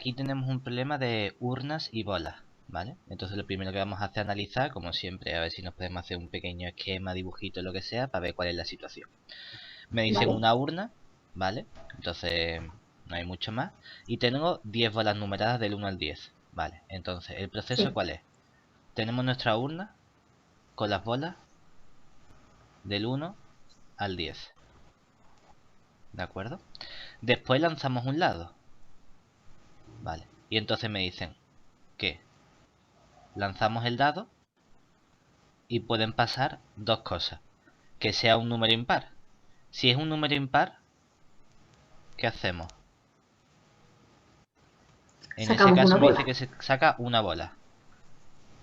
aquí tenemos un problema de urnas y bolas, ¿vale? Entonces lo primero que vamos a hacer es analizar, como siempre, a ver si nos podemos hacer un pequeño esquema, dibujito, lo que sea, para ver cuál es la situación. Me dicen Vale. una urna, ¿vale? Entonces no hay mucho más. Y tengo 10 bolas numeradas del 1 al 10, ¿vale? Entonces, ¿el proceso Sí. cuál es? Tenemos nuestra urna con las bolas del 1 al 10, ¿de acuerdo? Después lanzamos un lado, ¿vale? Y entonces me dicen que lanzamos el dado y pueden pasar dos cosas. Que sea un número impar. Si es un número impar, ¿qué hacemos? En ese Sacamos caso una me dice bola. que se saca una bola.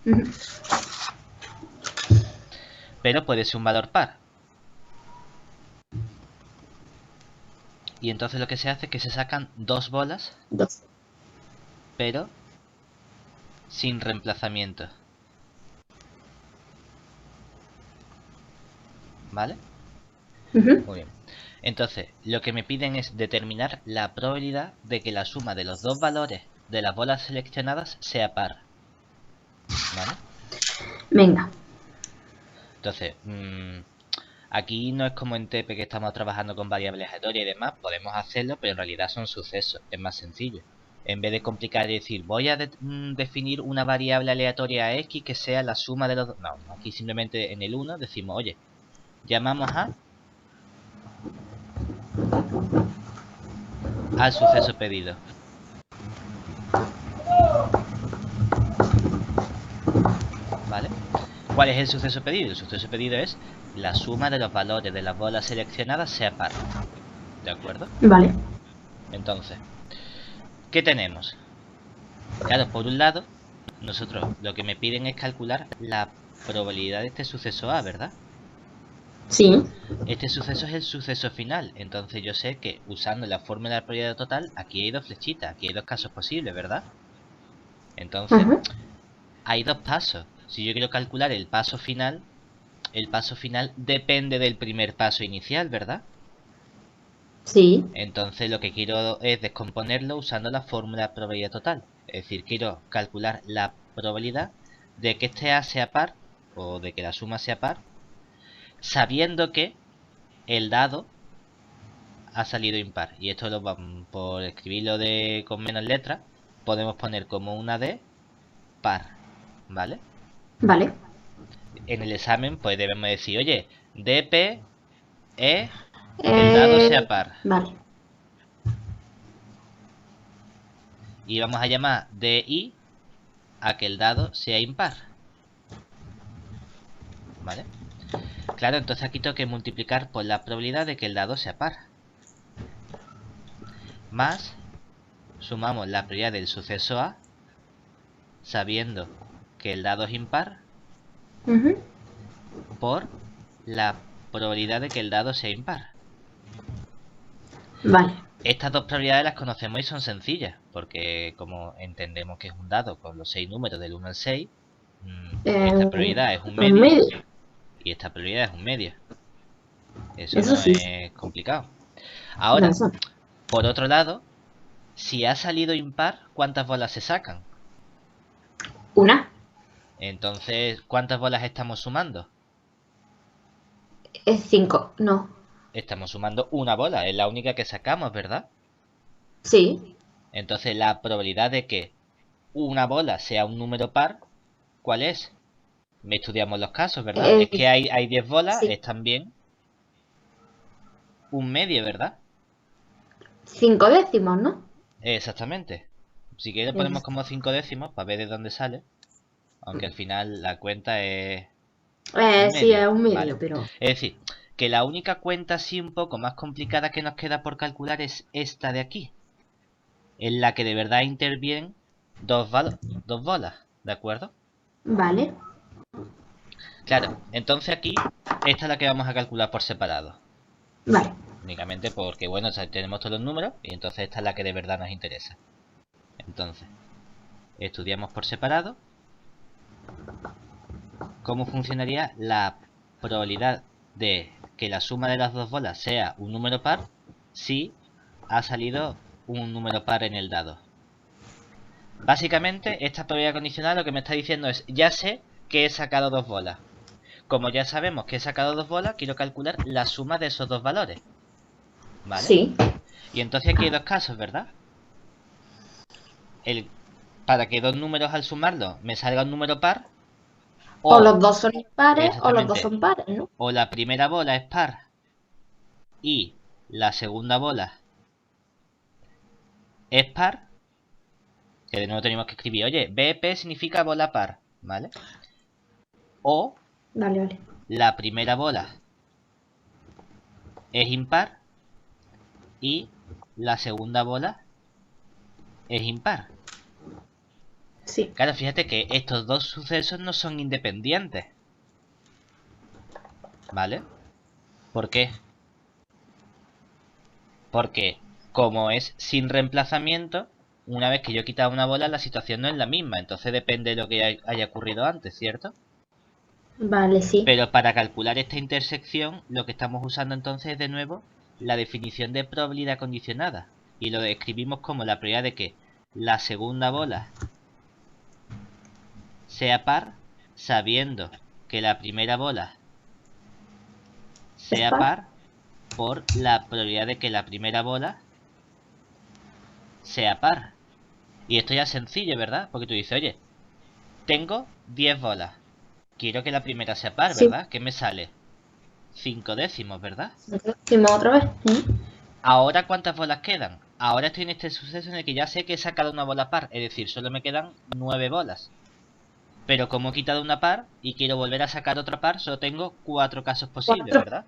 Ujú. Pero puede ser un valor par. Y entonces lo que se hace es que se sacan dos bolas, Dos. pero sin reemplazamiento. ¿Vale? Ujú. Muy bien. Entonces, lo que me piden es determinar la probabilidad de que la suma de los dos valores de las bolas seleccionadas sea par. ¿Vale? Venga. Entonces, aquí no es como en TP que estamos trabajando con variables aleatorias y demás, podemos hacerlo, pero en realidad son sucesos, es más sencillo. En vez de complicar y decir, voy a definir una variable aleatoria X que sea la suma de los dos. No, aquí simplemente en el 1 decimos, oye, llamamos al suceso pedido. ¿Vale? ¿Cuál es el suceso pedido? El suceso pedido es la suma de los valores de las bolas seleccionadas sea par. ¿De acuerdo? Vale. Entonces, ¿qué tenemos? Claro, por un lado, nosotros lo que me piden es calcular la probabilidad de este suceso A, ¿verdad? Sí. Este suceso es el suceso final, entonces yo sé que usando la fórmula de probabilidad total, aquí hay dos flechitas, aquí hay dos casos posibles, ¿verdad? Entonces, Ajá. hay dos pasos. Si yo quiero calcular el paso final depende del primer paso inicial, ¿verdad? Sí. Entonces lo que quiero es descomponerlo usando la fórmula de probabilidad total. Es decir, quiero calcular la probabilidad de que este A sea par, o de que la suma sea par, sabiendo que el dado ha salido impar. Y esto por escribirlo con menos letras, podemos poner como una D par, ¿vale? Vale. En el examen pues debemos decir, oye, DP es que el dado sea Eh, par. vale. Y vamos a llamar DI a que el dado sea impar, ¿vale? Claro, entonces aquí tengo que multiplicar por la probabilidad de que el dado sea par. Más, sumamos la probabilidad del suceso A, sabiendo que el dado es impar, Ujú. por la probabilidad de que el dado sea impar. Vale. Estas dos probabilidades las conocemos y son sencillas, porque como entendemos que es un dado con los 6 números del 1 al 6, esta probabilidad es un Un medio medio. y esta probabilidad es un medio. Eso Eso no sí. es complicado. No, Ahora, eso. por otro lado, si ha salido impar, ¿cuántas bolas se sacan? Una. Entonces, ¿cuántas bolas estamos sumando? Es cinco. No. Estamos sumando una bola, es la única que sacamos, ¿verdad? Sí. Entonces, la probabilidad de que una bola sea un número par, ¿cuál es? Estudiamos los casos, ¿verdad? Es que Es, hay 10 bolas, sí. es también un medio, ¿verdad? Cinco décimos, ¿no? Exactamente. Si quieres ponemos Es, como 5 décimos para ver de dónde sale, aunque al final la cuenta es un sí, es medio, un ¿vale? medio, pero. Es decir, que la única cuenta así un poco más complicada que nos queda por calcular es esta de aquí, en la que de verdad intervienen dos bolas, ¿de acuerdo? Vale. Claro, entonces aquí esta es la que vamos a calcular por separado. Vale. Únicamente porque, bueno, o sea, tenemos todos los números y entonces esta es la que de verdad nos interesa. Entonces, estudiamos por separado cómo funcionaría la probabilidad de que la suma de las dos bolas sea un número par si ha salido un número par en el dado. Básicamente, esta probabilidad condicional lo que me está diciendo es, ya sé que he sacado dos bolas. Como ya sabemos que he sacado dos bolas, quiero calcular la suma de esos dos valores. ¿Vale? Sí. Y entonces aquí hay dos casos, ¿verdad? Para que dos números al sumarlo me salga un número par. O los dos son impares o los dos exactamente, son pares, ¿no? o la primera bola es par y la segunda bola es par. Que de nuevo tenemos que escribir, oye, BP significa bola par, ¿vale? O Vale, vale. la primera bola es impar y la segunda bola es impar. Sí. Claro, fíjate que estos dos sucesos no son independientes. ¿Vale? ¿Por qué? Porque como es sin reemplazamiento, una vez que yo he quitado una bola, la situación no es la misma. Entonces depende de lo que haya ocurrido antes, ¿cierto? Vale, sí. Pero para calcular esta intersección, lo que estamos usando entonces es de nuevo la definición de probabilidad condicionada. Y lo describimos como la probabilidad de que la segunda bola sea par, sabiendo que la primera bola sea par, por la probabilidad de que la primera bola sea par. Y esto ya es sencillo, ¿verdad? Porque tú dices, oye, tengo 10 bolas. Quiero que la primera sea par, Sí. ¿verdad? ¿Qué me sale? 5 décimos, ¿verdad? Decimos otra vez. Ahora, ¿cuántas bolas quedan? Ahora estoy en este suceso en el que ya sé que he sacado una bola par. Es decir, solo me quedan 9 bolas. Pero como he quitado una par y quiero volver a sacar otra par, solo tengo 4 casos posibles, 4. ¿verdad?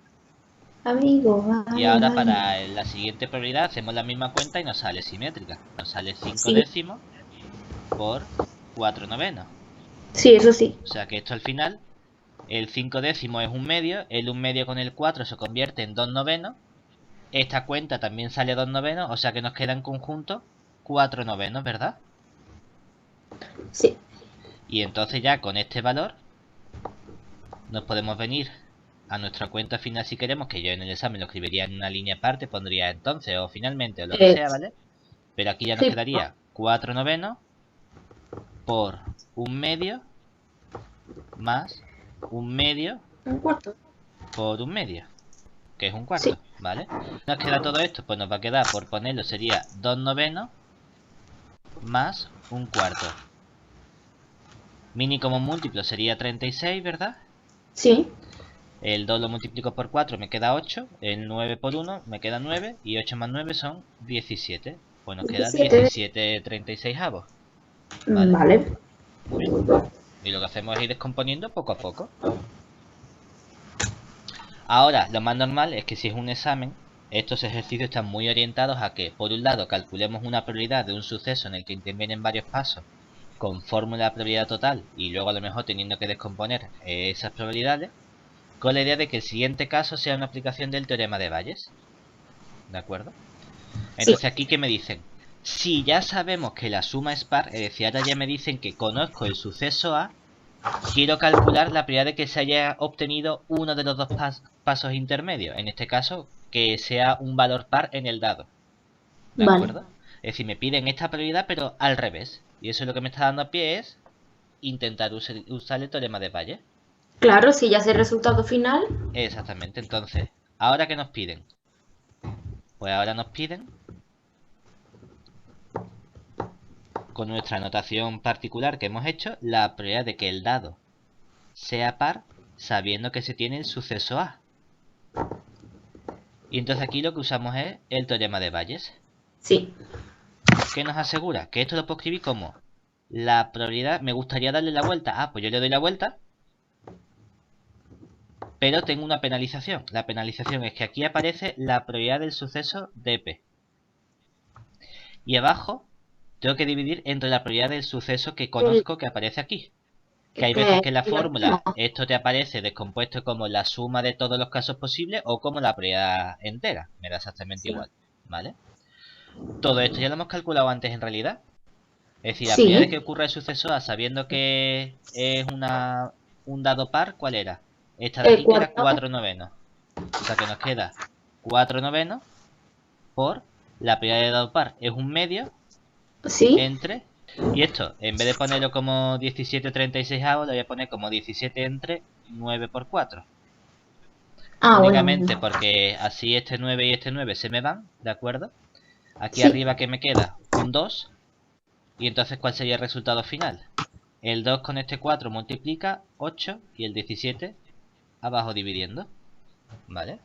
Amigo, Y vale, ahora vale. para la siguiente probabilidad hacemos la misma cuenta y nos sale simétrica. Nos sale 5 Sí. décimos por 4 novenos. Sí, eso sí. O sea que esto al final, el 5 décimo es un medio, el 1 medio con el 4 se convierte en 2 novenos. Esta cuenta también sale 2 novenos, o sea que nos queda en conjunto 4 novenos, ¿verdad? Sí. Y entonces ya con este valor nos podemos venir a nuestra cuenta final si queremos, que yo en el examen lo escribiría en una línea aparte, pondría entonces o finalmente o lo que sea, ¿vale? Pero aquí ya nos Sí. quedaría 4 novenos por un medio más un medio Un cuarto. por un medio, que es un Sí. cuarto, ¿vale? Nos queda todo esto, pues nos va a quedar, por ponerlo, sería 2 novenos más un cuarto. Mini como múltiplo sería 36, ¿verdad? Sí. El 2 lo multiplico por 4, me queda 8. El 9 por 1 me queda 9. Y 8 más 9 son 17. Pues nos queda 17. 17 36avos. ¿Vale? Vale. Muy bien. Y lo que hacemos es ir descomponiendo poco a poco. Ahora, lo más normal es que si es un examen, estos ejercicios están muy orientados a que, por un lado, calculemos una probabilidad de un suceso en el que intervienen varios pasos con fórmula de probabilidad total y luego a lo mejor teniendo que descomponer esas probabilidades, con la idea de que el siguiente caso sea una aplicación del teorema de Bayes. ¿De acuerdo? Sí. Entonces aquí, ¿qué me dicen? Si ya sabemos que la suma es par, es decir, ahora ya me dicen que conozco el suceso A, quiero calcular la probabilidad de que se haya obtenido uno de los dos pasos intermedios. En este caso, que sea un valor par en el dado. ¿De Vale. acuerdo? Es decir, me piden esta probabilidad, pero al revés. Y eso es lo que me está dando a pie es intentar usar el teorema de Bayes. Claro, si ya sé el resultado final. Exactamente. Entonces, ¿ahora qué nos piden? Pues ahora nos piden, con nuestra anotación particular que hemos hecho, la probabilidad de que el dado sea par sabiendo que se tiene el suceso A. Y entonces aquí lo que usamos es el teorema de Bayes. Sí. ¿Qué nos asegura? Que esto lo puedo escribir como la probabilidad, me gustaría darle la vuelta. Ah, pues yo le doy la vuelta, pero tengo una penalización. La penalización es que aquí aparece la probabilidad del suceso de P. Y abajo tengo que dividir entre la probabilidad del suceso que conozco que aparece aquí. Que hay veces que en la fórmula esto te aparece descompuesto como la suma de todos los casos posibles o como la probabilidad entera. Me da exactamente igual, ¿vale? Todo esto ya lo hemos calculado antes en realidad. Es decir, la probabilidad de Sí. que ocurra el suceso A sabiendo que es un dado par, ¿cuál era? Esta de aquí que era 4. 4 novenos. O sea que nos queda 4 novenos por la probabilidad de dado par. Es un medio Sí. entre Y esto, en vez de ponerlo como 17/36, lo voy a poner como 17 entre 9 por 4. Ah, Únicamente bueno. porque así este 9 y este 9 se me van, ¿de acuerdo? Aquí Sí, arriba, ¿qué me queda? Un 2. Y entonces, ¿cuál sería el resultado final? El 2 con este 4 multiplica 8 y el 17 abajo dividiendo. ¿Vale?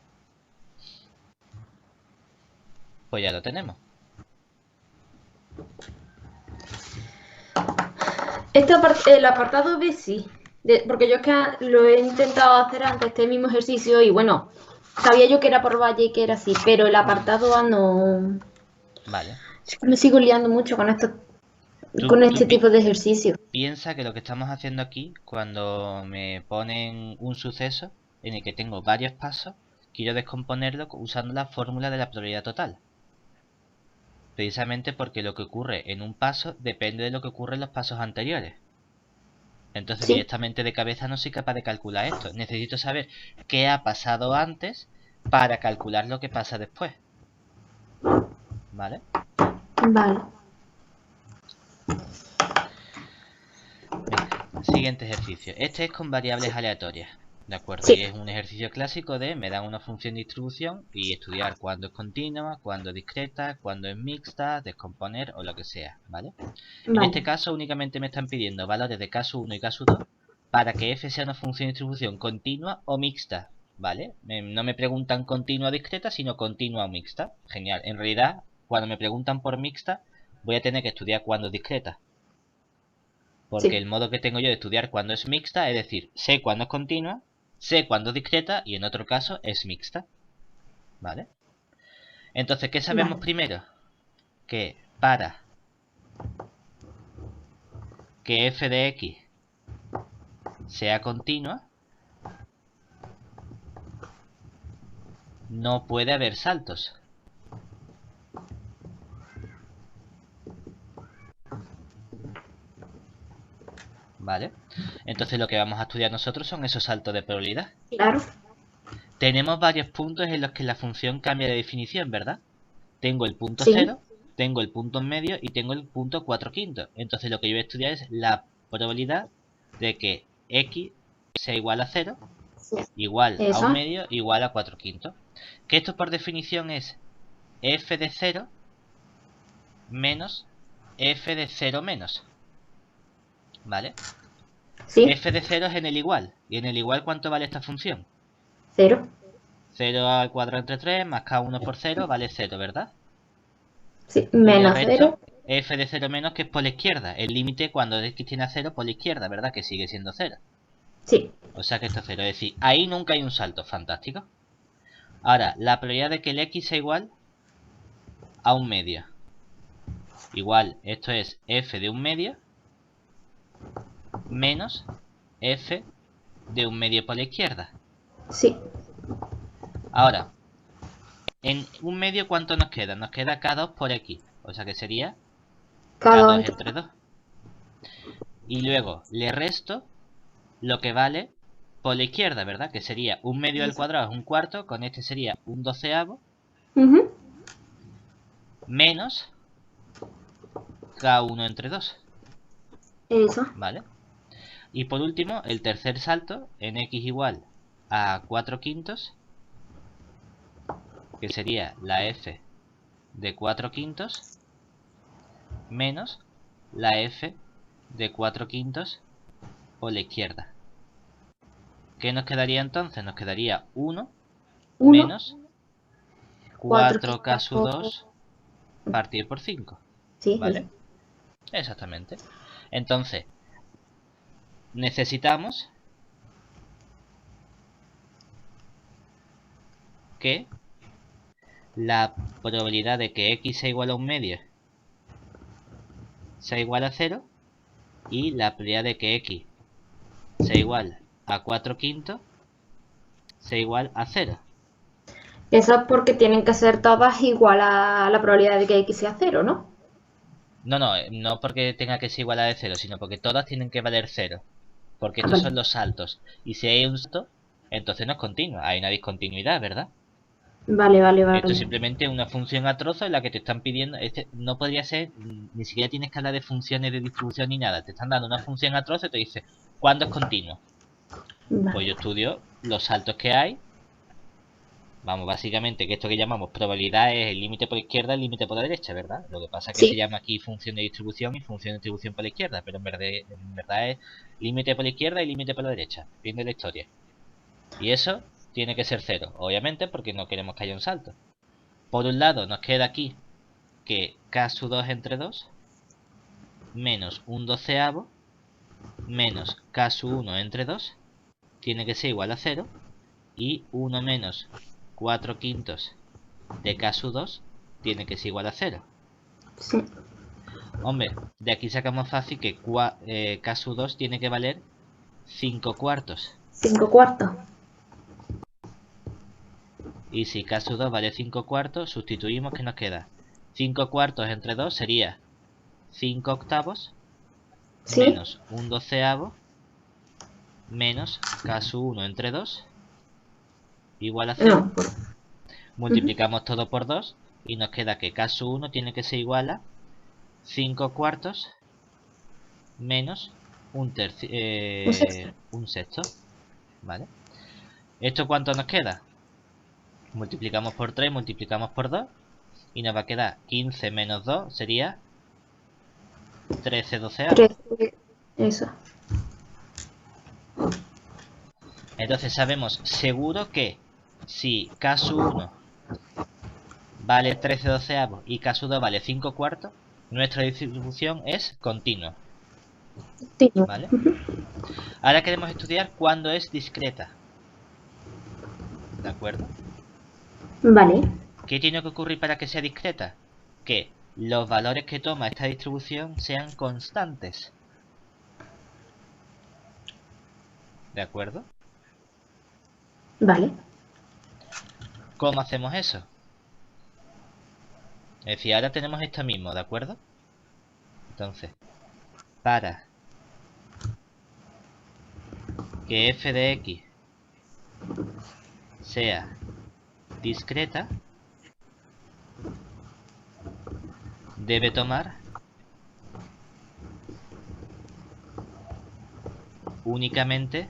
Pues ya lo tenemos. el apartado B sí, porque yo es que lo he intentado hacer antes, este mismo ejercicio, y bueno, sabía yo que era por valle y que era así, pero el apartado A no. Vale. Me sigo liando mucho con esto, Tú, con tú este pi- tipo de ejercicio. piensa que lo que estamos haciendo aquí, cuando me ponen un suceso en el que tengo varios pasos, quiero descomponerlo usando la fórmula de la probabilidad total. Precisamente porque lo que ocurre en un paso depende de lo que ocurre en los pasos anteriores. Entonces Sí, directamente de cabeza no soy capaz de calcular esto. Necesito saber qué ha pasado antes para calcular lo que pasa después. ¿Vale? vale. Venga, siguiente ejercicio. Este es con variables aleatorias. ¿De acuerdo? Y Sí, es un ejercicio clásico de me dan una función de distribución y estudiar cuándo es continua, cuándo es discreta, cuándo es mixta, descomponer o lo que sea. ¿Vale? En este vale. caso únicamente me están pidiendo valores de caso 1 y caso 2 para que f sea una función de distribución continua o mixta, ¿vale? No me preguntan continua o discreta, sino continua o mixta. Genial. En realidad, cuando me preguntan por mixta, voy a tener que estudiar cuándo es discreta. Porque Sí, el modo que tengo yo de estudiar cuándo es mixta, es decir, sé cuándo es continua, sé cuándo es discreta y en otro caso es mixta, ¿vale? Entonces, ¿qué sabemos vale. primero? Que para que f de x sea continua, no puede haber saltos. ¿Vale? Entonces lo que vamos a estudiar nosotros son esos saltos de probabilidad. Claro. Tenemos varios puntos en los que la función cambia de definición, ¿verdad? Tengo el punto Sí, 0, tengo el punto en medio y tengo el punto 4 quintos. Entonces lo que yo voy a estudiar es la probabilidad de que x sea igual a 0, sí. igual a un Eso. medio, igual a 4 quintos. Que esto por definición es f de 0 menos f de 0 menos. ¿Vale? Sí, F de 0 es en el igual. ¿Y en el igual cuánto vale esta función? cero. 0 al cuadrado entre 3 más k1 por 0 vale 0, ¿verdad? Sí, Y le menos resto cero. f de 0 menos, que es por la izquierda. El límite cuando x tiene a 0 por la izquierda, ¿verdad? Que sigue siendo 0. Sí, O sea que esto es 0. Es decir, ahí nunca hay un salto. Fantástico. Ahora, la probabilidad de que el x sea igual a un medio. Igual, esto es f de un medio menos f de un medio por la izquierda. sí. Ahora, en un medio, ¿cuánto nos queda? Nos queda k2 por x. O sea que sería Cada dos k2 entre. entre 2. Y luego le resto lo que vale por la izquierda, ¿verdad? Que sería un medio al Eso. cuadrado es un cuarto, con este sería un doceavo, Ujú. menos k1 entre 2, Eso. ¿vale? Y por último, el tercer salto en x igual a 4 quintos, que sería la f de 4 quintos, menos la f de 4 quintos por la izquierda. ¿Qué nos quedaría entonces? Nos quedaría 1 Uno, menos 4 4k quintos sub por. 2 partido por 5, Sí, eso. ¿vale? Exactamente. Entonces, necesitamos que la probabilidad de que x sea igual a un medio sea igual a 0 y la probabilidad de que x sea igual a 4 quintos sea igual a 0. Eso es porque tienen que ser todas igual a la probabilidad de que X sea cero, ¿no? No, no, no porque tenga que ser igual a de 0, sino porque todas tienen que valer 0. Porque Ah, estos son vale. los saltos. Y si hay un salto, entonces no es continua. Hay una discontinuidad, ¿verdad? Vale, vale, Esto es vale. simplemente una función a trozo en la que te están pidiendo, no podría ser, ni siquiera tienes que hablar de funciones de distribución ni nada, te están dando una función a trozo y te dice, ¿cuándo es continuo? Pues Vale. yo estudio los saltos que hay. Vamos, básicamente que esto que llamamos probabilidad es el límite por la izquierda y el límite por la derecha, ¿verdad? Lo que pasa es que se Sí. llama aquí función de distribución y función de distribución por la izquierda, pero en verdad es límite por la izquierda y límite por la derecha. Fin de la historia. Y eso tiene que ser cero, obviamente, porque no queremos que haya un salto. Por un lado nos queda aquí que k sub 2 entre 2 menos un doceavo menos k sub 1 entre 2 tiene que ser igual a cero y 1 menos 4 quintos de k sub 2 tiene que ser igual a cero. Sí. Hombre, de aquí sacamos fácil que k sub 2 tiene que valer 5 cuartos. 5 cuartos. Y si k sub 2 vale 5 cuartos, sustituimos que nos queda 5 cuartos entre 2 sería 5 octavos Sí. menos un doceavo menos k sub 1 entre 2 igual a 0. No. Ujú. Multiplicamos todo por 2 y nos queda que k sub 1 tiene que ser igual a 5 cuartos menos Un sexto. un sexto. ¿Vale? ¿Esto cuánto nos queda? Multiplicamos por 3, multiplicamos por 2 y nos va a quedar 15 menos 2 sería 13 doceavos. 13. Eso. Entonces sabemos seguro que si k sub 1 vale 13 doceavos y k sub 2 vale 5 cuartos, nuestra distribución es continua. Continuo. ¿Vale? Ahora queremos estudiar cuándo es discreta. ¿De acuerdo? Vale. ¿Qué tiene que ocurrir para que sea discreta? Que los valores que toma esta distribución sean constantes. ¿De acuerdo? Vale. ¿Cómo hacemos eso? Es decir, ahora tenemos esto mismo, ¿de acuerdo? Entonces, para que f de x sea discreta, debe tomar únicamente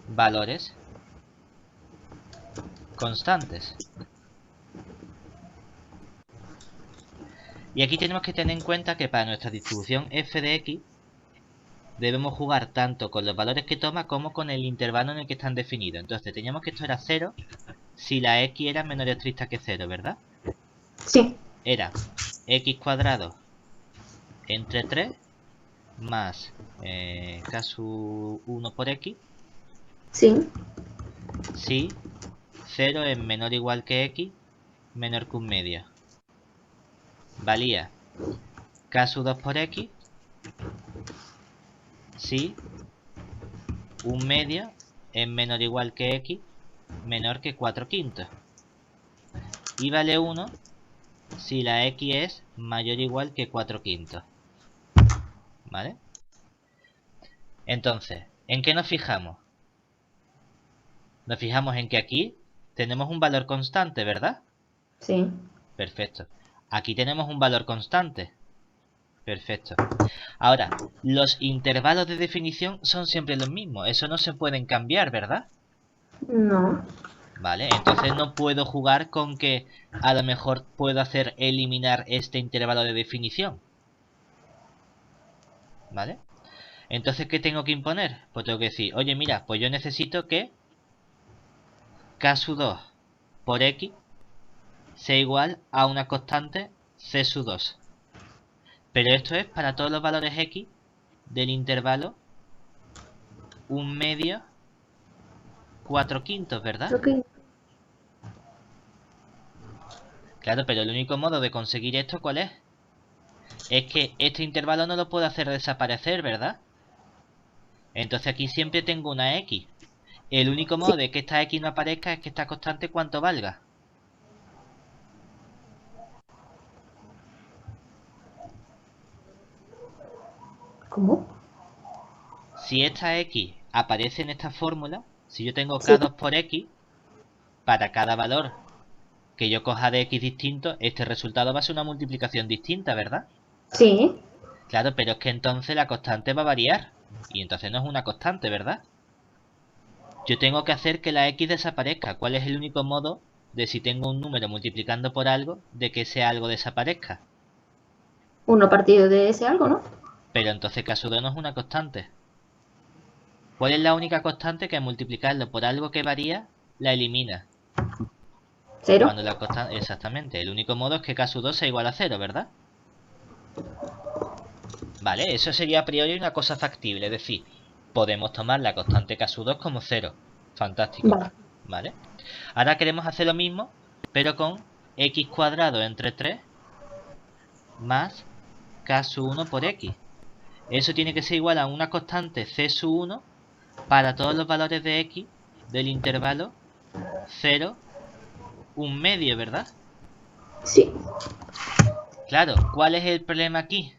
valores constantes. Y aquí tenemos que tener en cuenta que para nuestra distribución f de x debemos jugar tanto con los valores que toma como con el intervalo en el que están definidos. Entonces teníamos que esto era 0 si la x era menor o estricta que 0, ¿verdad? Sí. Era x cuadrado entre 3 más k sub 1 por x Sí. si 0 es menor o igual que x menor que un medio. Valía k sub 2 por x si un medio es menor o igual que x menor que 4 quintos. Y vale 1 si la x es mayor o igual que 4 quintos. ¿Vale? Entonces, ¿en qué nos fijamos? Nos fijamos en que aquí tenemos un valor constante, ¿verdad? Sí. Perfecto. Aquí tenemos un valor constante. Perfecto. Ahora, los intervalos de definición son siempre los mismos. Eso no se pueden cambiar, ¿verdad? No. Vale, entonces no puedo jugar con que a lo mejor puedo hacer eliminar este intervalo de definición. ¿Vale? Entonces, ¿qué tengo que imponer? Pues tengo que decir, oye, mira, pues yo necesito que k sub 2 por x sea igual a una constante c sub 2. Pero esto es para todos los valores x del intervalo un medio 4 quintos, ¿verdad? Ok. Claro, pero el único modo de conseguir esto, ¿cuál es? Es que este intervalo no lo puedo hacer desaparecer, ¿verdad? Entonces aquí siempre tengo una x. El único Sí. modo de que esta x no aparezca es que esta constante cuánto valga. ¿Cómo? Si esta x aparece en esta fórmula, Si yo tengo Sí. K2 por X, para cada valor que yo coja de X distinto, este resultado va a ser una multiplicación distinta, ¿verdad? Sí. Claro, pero es que entonces la constante va a variar. Y entonces no es una constante, ¿verdad? Yo tengo que hacer que la X desaparezca. ¿Cuál es el único modo de si tengo un número multiplicando por algo, de que ese algo desaparezca? 1 partido de ese algo, ¿no? Pero entonces K sub 2 no es una constante. ¿Cuál es la única constante que al multiplicarlo por algo que varía, la elimina? 0. Cuando la constante... Exactamente. El único modo es que K sub 2 sea igual a 0, ¿verdad? Vale, eso sería a priori una cosa factible. Es decir, podemos tomar la constante K sub 2 como 0. Fantástico. Vale. ¿Vale? Ahora queremos hacer lo mismo, pero con x cuadrado entre 3 más K sub 1 por X. Eso tiene que ser igual a una constante C sub 1 para todos los valores de X del intervalo 0, 1 medio, ¿verdad? Sí. Claro, ¿cuál es el problema aquí?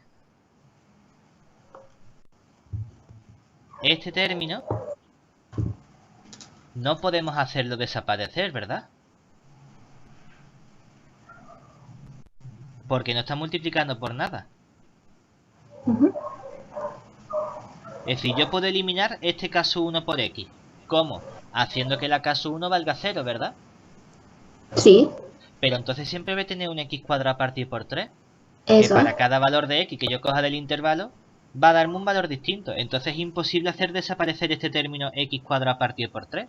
Este término no podemos hacerlo desaparecer, ¿verdad? Porque no está multiplicando por nada. Ujú. Es decir, yo puedo eliminar este K sub 1 por X. ¿Cómo? Haciendo que la K sub 1 valga 0, ¿verdad? Sí. Pero entonces siempre voy a tener un X cuadrado partido por 3. Que Eso es. para cada valor de X que yo coja del intervalo, va a darme un valor distinto. Entonces es imposible hacer desaparecer este término X cuadrado partido por 3.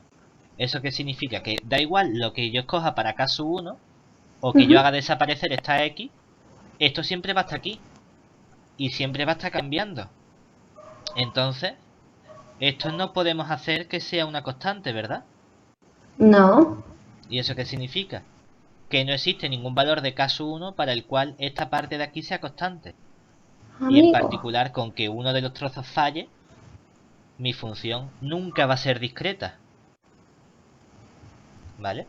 ¿Eso qué significa? Que da igual lo que yo escoja para K sub 1 o que yo Ujú. haga desaparecer esta X, esto siempre va a estar aquí. Y siempre va a estar cambiando. Entonces, esto no podemos hacer que sea una constante, ¿verdad? No. ¿Y eso qué significa? Que no existe ningún valor de K sub 1 para el cual esta parte de aquí sea constante. Y en Amigo. particular, con que uno de los trozos falle, mi función nunca va a ser discreta. ¿Vale?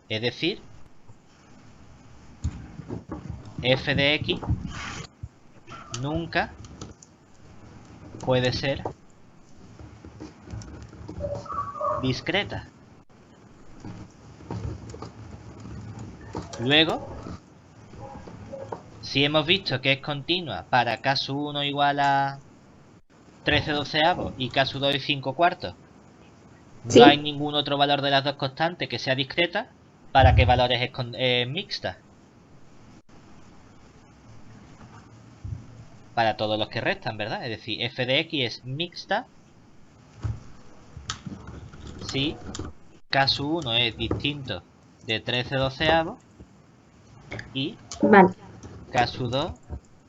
Es decir, f de x nunca puede ser discreta. Luego, si hemos visto que es continua para K sub 1 igual a 13 doceavos y K sub 2 y 5 cuartos, no hay Sí. ningún otro valor de las dos constantes que sea discreta. ¿Para qué valores es mixta? Para todos los que restan, ¿verdad? Es decir, f de x es mixta si K sub 1 es distinto de 13 doceavos y Vale. K sub 2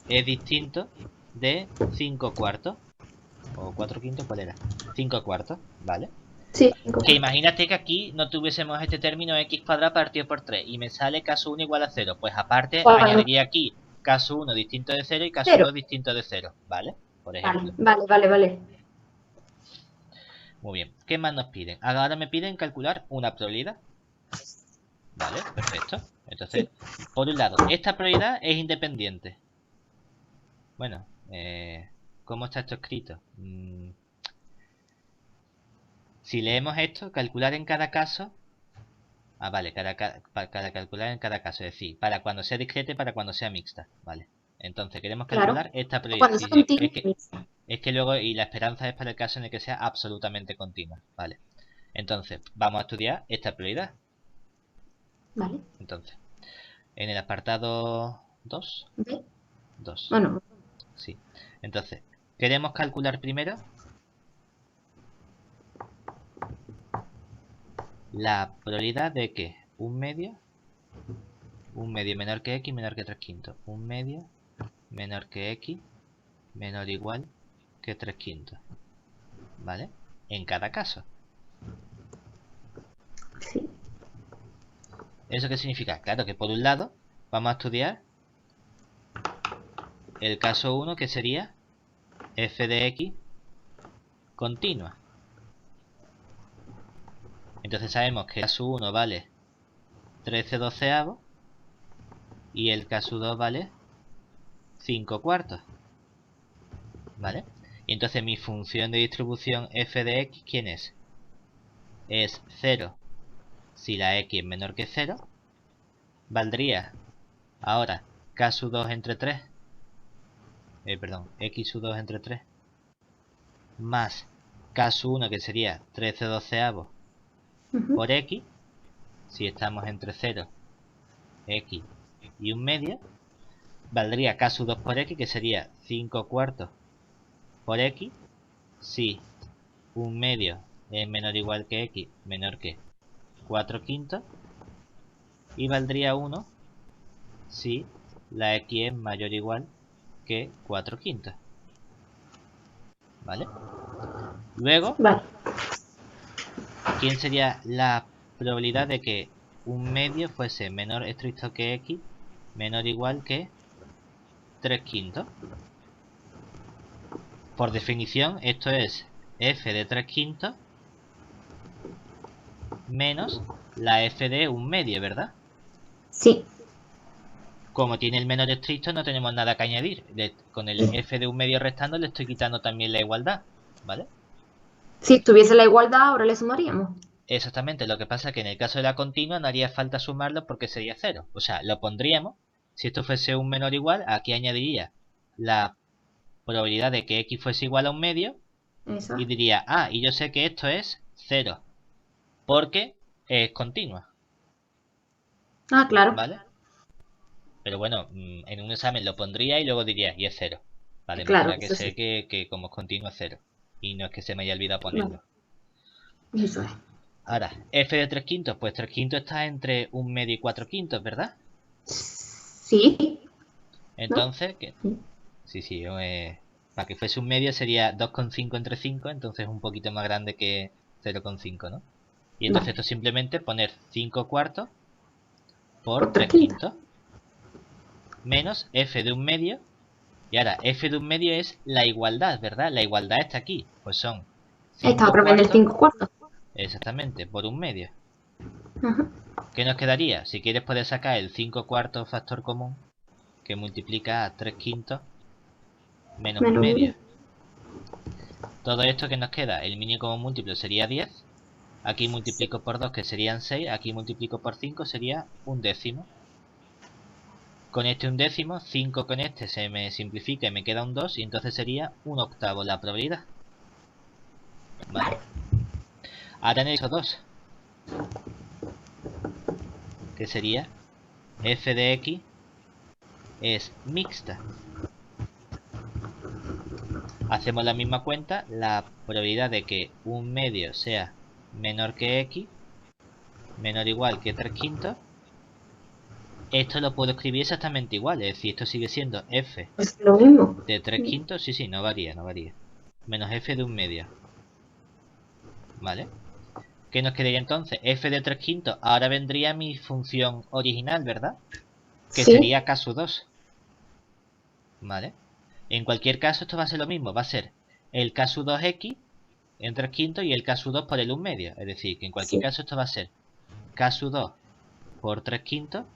es distinto de 5 cuartos. O 4 quintos, ¿cuál era? 5 cuartos, ¿vale? Sí. Que imagínate que aquí no tuviésemos este término x cuadrado partido por 3 y me sale K sub 1 igual a 0. Pues aparte Bueno, añadiría aquí K sub 1 distinto de 0 y K sub 0. 2 distinto de 0, ¿vale? Por Vale, ejemplo. vale, vale, vale. Muy bien. ¿Qué más nos piden? Ahora me piden calcular una probabilidad. Vale, perfecto. Entonces, Sí. por un lado, esta probabilidad es independiente. Bueno, ¿cómo está esto escrito? Si leemos esto, calcular en cada caso. Ah, vale, para calcular en cada caso, es decir, para cuando sea discreta y para cuando sea mixta. Vale. Entonces, queremos Claro. calcular esta probabilidad. Cuando Sí, sea sí, continuo. es que luego, y la esperanza es para el caso en el que sea absolutamente continua. Vale. Entonces, vamos a estudiar esta probabilidad. Vale. Entonces, en el apartado 2, ¿Ve? 2. Bueno, Sí. Entonces, queremos calcular primero la probabilidad de que un medio menor que x menor que 3 quintos. Un medio menor que x menor o igual que 3 quintos. ¿Vale? En cada caso. sí. ¿Eso qué significa? Claro que por un lado vamos a estudiar el caso 1, que sería f de x continua. Entonces sabemos que el caso 1 vale 13 doceavos y el caso 2 vale 5 cuartos. ¿Vale? Y entonces mi función de distribución f de x, ¿quién es? es 0 si la x es menor que 0, valdría ahora k sub 2 entre 3, x sub 2 entre 3, más k sub 1, que sería 13/12 por x, si estamos entre 0, x y 1/2, valdría k sub 2 por x, que sería 5/4 por x, si 1/2 es menor o igual que x, menor que 4/5, y valdría 1 si la x es mayor o igual que 4/5. ¿Vale? Luego, Vale. ¿quién sería la probabilidad de que 1/2 fuese menor estricto que x, menor o igual que 3/5? Por definición, esto es f de 3/5 menos la f de 1/2, ¿verdad? Sí. Como tiene el menor estricto, no tenemos nada que añadir. Con el f de 1/2 restando, le estoy quitando también la igualdad, ¿vale? Si tuviese la igualdad, ahora le sumaríamos. Exactamente, lo que pasa es que en el caso de la continua no haría falta sumarlo porque sería 0. O sea, lo pondríamos. Si esto fuese un menor o igual, aquí añadiría la probabilidad de que x fuese igual a 1/2 Eso. y diría, y yo sé que esto es 0 porque es continua, Ah, claro. ¿vale? Pero bueno, en un examen lo pondría y luego diría, y es 0. Vale, más Claro, ahora que eso sé sí. que como es continua es 0. Y no es que se me haya olvidado Vale. ponerlo. Eso es. Ahora, f de 3/5, pues 3/5 está entre 1/2 y 4/5, ¿verdad? Sí. ¿No? Entonces, ¿qué? Sí. Sí, para que fuese 1/2 sería 2,5 entre 5, entonces un poquito más grande que 0,5, ¿no? Y entonces Vale. esto simplemente poner 5/4 por Por 3 quintos. 3/5 menos f de 1/2. Y ahora, f de 1/2 es la igualdad, ¿verdad? La igualdad está aquí. Pues son Esta 5 otra vez del cuartos, 5 cuartos. exactamente, por 1/2. Ajá. ¿Qué nos quedaría? Si quieres puedes sacar el 5/4 factor común, que multiplica a 3/5 menos Menos 1/2. 1. Todo esto que nos queda, el mínimo común múltiplo sería 10. Aquí multiplico por 2, que serían 6. Aquí multiplico por 5, sería 1/10. Con este 1/10, 5 con este se me simplifica y me queda un 2. Y entonces sería 1/8 la probabilidad. ¿Vale? Ahora han hecho 2. Que sería f de x es mixta. Hacemos la misma cuenta. La probabilidad de que 1/2 sea menor que x, menor o igual que 3/5. Esto lo puedo escribir exactamente igual. Es decir, esto sigue siendo f Es lo mismo. de 3/5. Sí, no varía, no varía. Menos f de 1/2. ¿Vale? ¿Qué nos quedaría entonces? F de 3/5. Ahora vendría mi función original, ¿verdad? Que Sí. sería k sub 2. ¿Vale? En cualquier caso esto va a ser lo mismo. Va a ser el k sub 2x en 3/5 y el k sub 2 por el 1/2. Es decir, que en cualquier Sí. caso esto va a ser k sub 2 por 3/5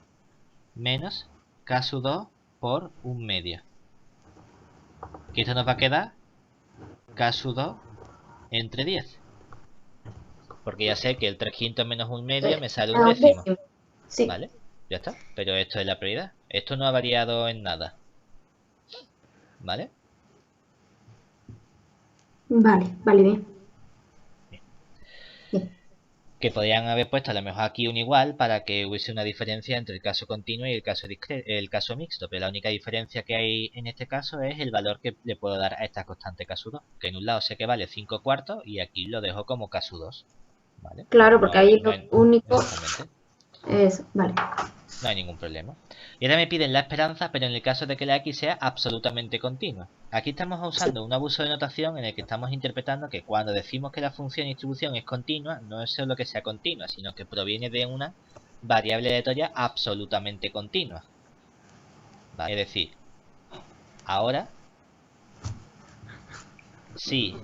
menos k sub 2 por 1/2. Que esto nos va a quedar k sub 2 entre 10. Porque ya sé que el 3/5 menos 1/2 me sale un Menos un décimo. décimo. Sí. ¿Vale? Ya está. Pero esto es la prioridad. Esto no ha variado en nada. ¿Vale? Vale, vale, bien. Bien. Que podrían haber puesto a lo mejor aquí un igual para que hubiese una diferencia entre el caso continuo y el caso mixto. Pero la única diferencia que hay en este caso es el valor que le puedo dar a esta constante k2. Que en un lado sé que vale 5 cuartos y aquí lo dejo como k2. ¿Vale? Claro, No porque ahí no lo único exactamente. es. Vale. No hay ningún problema. Y ahora me piden la esperanza, pero en el caso de que la x sea absolutamente continua. Aquí estamos usando un abuso de notación en el que estamos interpretando que cuando decimos que la función de distribución es continua, no es solo que sea continua, sino que proviene de una variable aleatoria absolutamente continua. ¿Vale? Es decir, ahora, si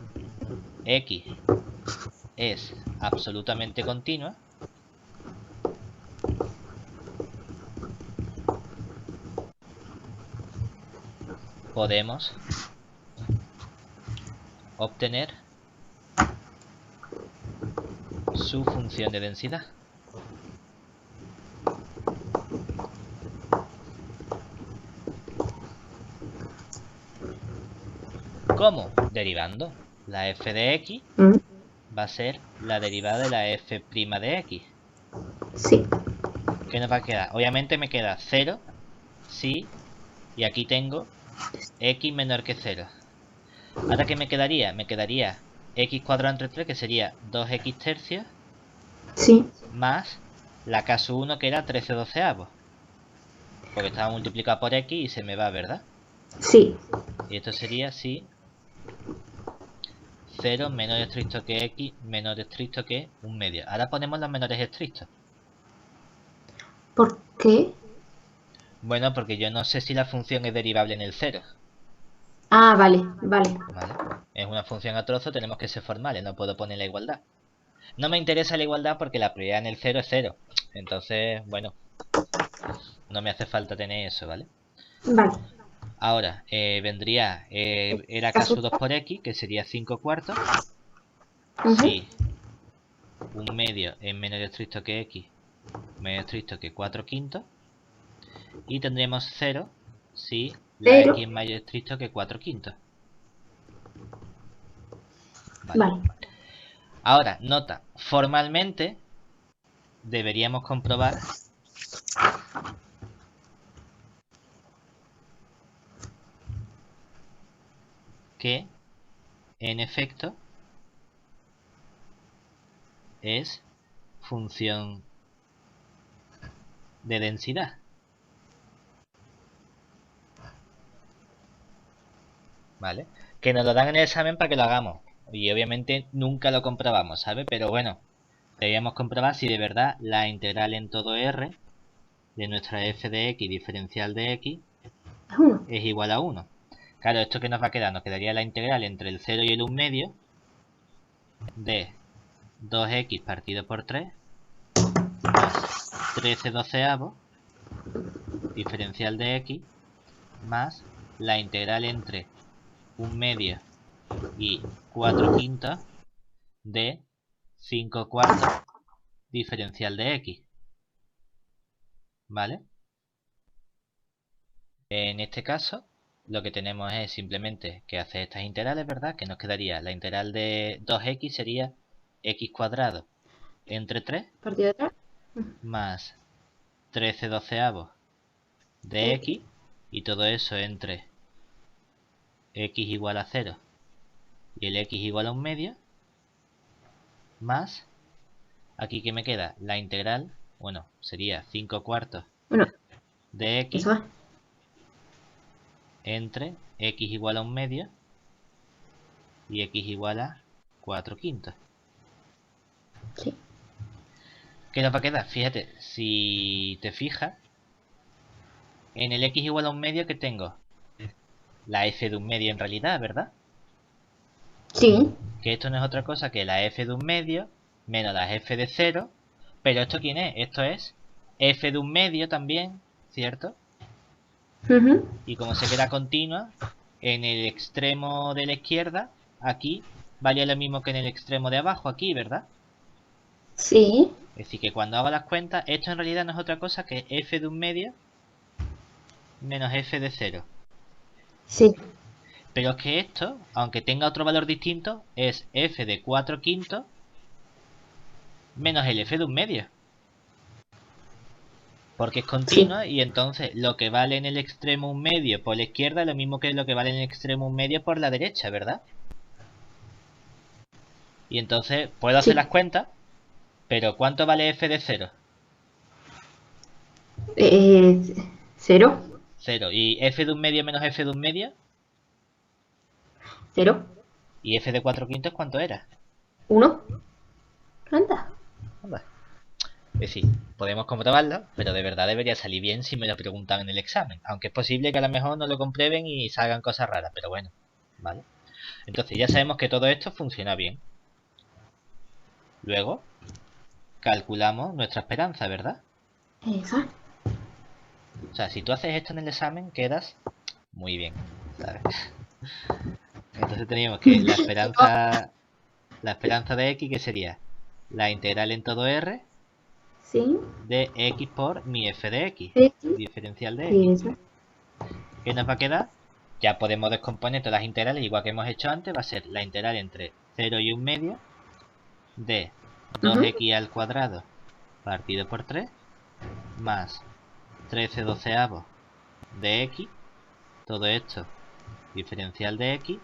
x es absolutamente continua, podemos obtener su función de densidad. ¿Cómo? Derivando. La f de x va a ser la derivada de la f' de x. Sí. ¿Qué nos va a quedar? Obviamente me queda 0, sí, y aquí tengo x menor que 0. ¿Ahora qué me quedaría? Me quedaría x cuadrado entre 3, que sería 2x tercios, Sí. más la caso 1, que era 13 doceavos. Porque estaba multiplicado por x y se me va, ¿verdad? Sí. Y esto sería, sí, 0 menor estricto que x menor estricto que 1/2. Ahora ponemos los menores estrictos. ¿Por qué? Bueno, porque yo no sé si la función es derivable en el 0. Ah, vale, vale. ¿Vale? Es una función a trozo, tenemos que ser formales, no puedo poner la igualdad. No me interesa la igualdad porque la probabilidad en el 0 es 0. Entonces, bueno, no me hace falta tener eso, ¿vale? Vale. Ahora, vendría, era Caso. caso 2 por x, que sería 5 cuartos. Ujú. Si 1/2 es menos estricto que x, menos estricto que 4 quintos. Y tendremos 0 si la Pero, x es mayor estricto que 4 quintos. ¿Vale? vale. Ahora, nota, formalmente deberíamos comprobar que, en efecto, es función de densidad. ¿Vale? Que nos lo dan en el examen para que lo hagamos. Y obviamente nunca lo comprobamos, ¿sabes? Pero bueno, deberíamos comprobar si de verdad la integral en todo R de nuestra f de x diferencial de x Es uno. es igual a 1. Claro, ¿esto qué nos va a quedar? Nos quedaría la integral entre el 0 y el 1/2 de 2x partido por 3 más 13 doceavos diferencial de x más la integral entre 1/2 y 4 quintos de 5 cuartos diferencial de x. ¿Vale? En este caso, lo que tenemos es simplemente que hacer estas integrales, ¿verdad? Que nos quedaría la integral de 2x sería x cuadrado entre 3 Partido de 3. más 13 doceavos de x, y todo eso entre x igual a 0 y el x igual a 1/2, más, aquí que me queda la integral, bueno, sería 5 cuartos Bueno, de eso x va. entre x igual a 1/2 y x igual a 4 quintos. Sí. ¿Qué nos va a quedar? Fíjate, si te fijas, en el x igual a 1/2 que tengo la f de 1/2 en realidad, ¿verdad? Sí. Que esto no es otra cosa que la f de 1/2 menos la f de 0. Pero ¿esto quién es? Esto es f de 1/2 también, ¿cierto? Ujú. Y como se queda continua, en el extremo de la izquierda, aquí, vale lo mismo que en el extremo de abajo, aquí, ¿verdad? Sí. Es decir, que cuando hago las cuentas, esto en realidad no es otra cosa que f de 1/2 menos f de 0. Sí. Pero es que esto, aunque tenga otro valor distinto, es f de 4 quintos menos el f de 1/2. Porque es Sí. continua y entonces lo que vale en el extremo 1/2 por la izquierda es lo mismo que lo que vale en el extremo 1/2 por la derecha, ¿verdad? Y entonces puedo hacer Sí. las cuentas, pero ¿cuánto vale f de 0? Eh, 0. 0. ¿Y f de 1/2 menos f de 1/2? 0. ¿Y f de 4 quintos cuánto era? 1. Anda. Anda. Es decir, podemos comprobarlo, pero de verdad debería salir bien si me lo preguntan en el examen. Aunque es posible que a lo mejor no lo comprueben y salgan cosas raras, pero bueno, ¿vale? Entonces ya sabemos que todo esto funciona bien. Luego, calculamos nuestra esperanza, ¿verdad? Esa. O sea, si tú haces esto en el examen, quedas muy bien, ¿sabes? Entonces teníamos que la esperanza de x, que sería la integral en todo R Sí. de x por mi f de x, X. diferencial de Y x. eso. ¿Qué nos va a quedar? Ya podemos descomponer todas las integrales, igual que hemos hecho antes. Va a ser la integral entre 0 y 1 medio de 2x al cuadrado partido por 3 más 13 doceavos de x, todo esto diferencial de x,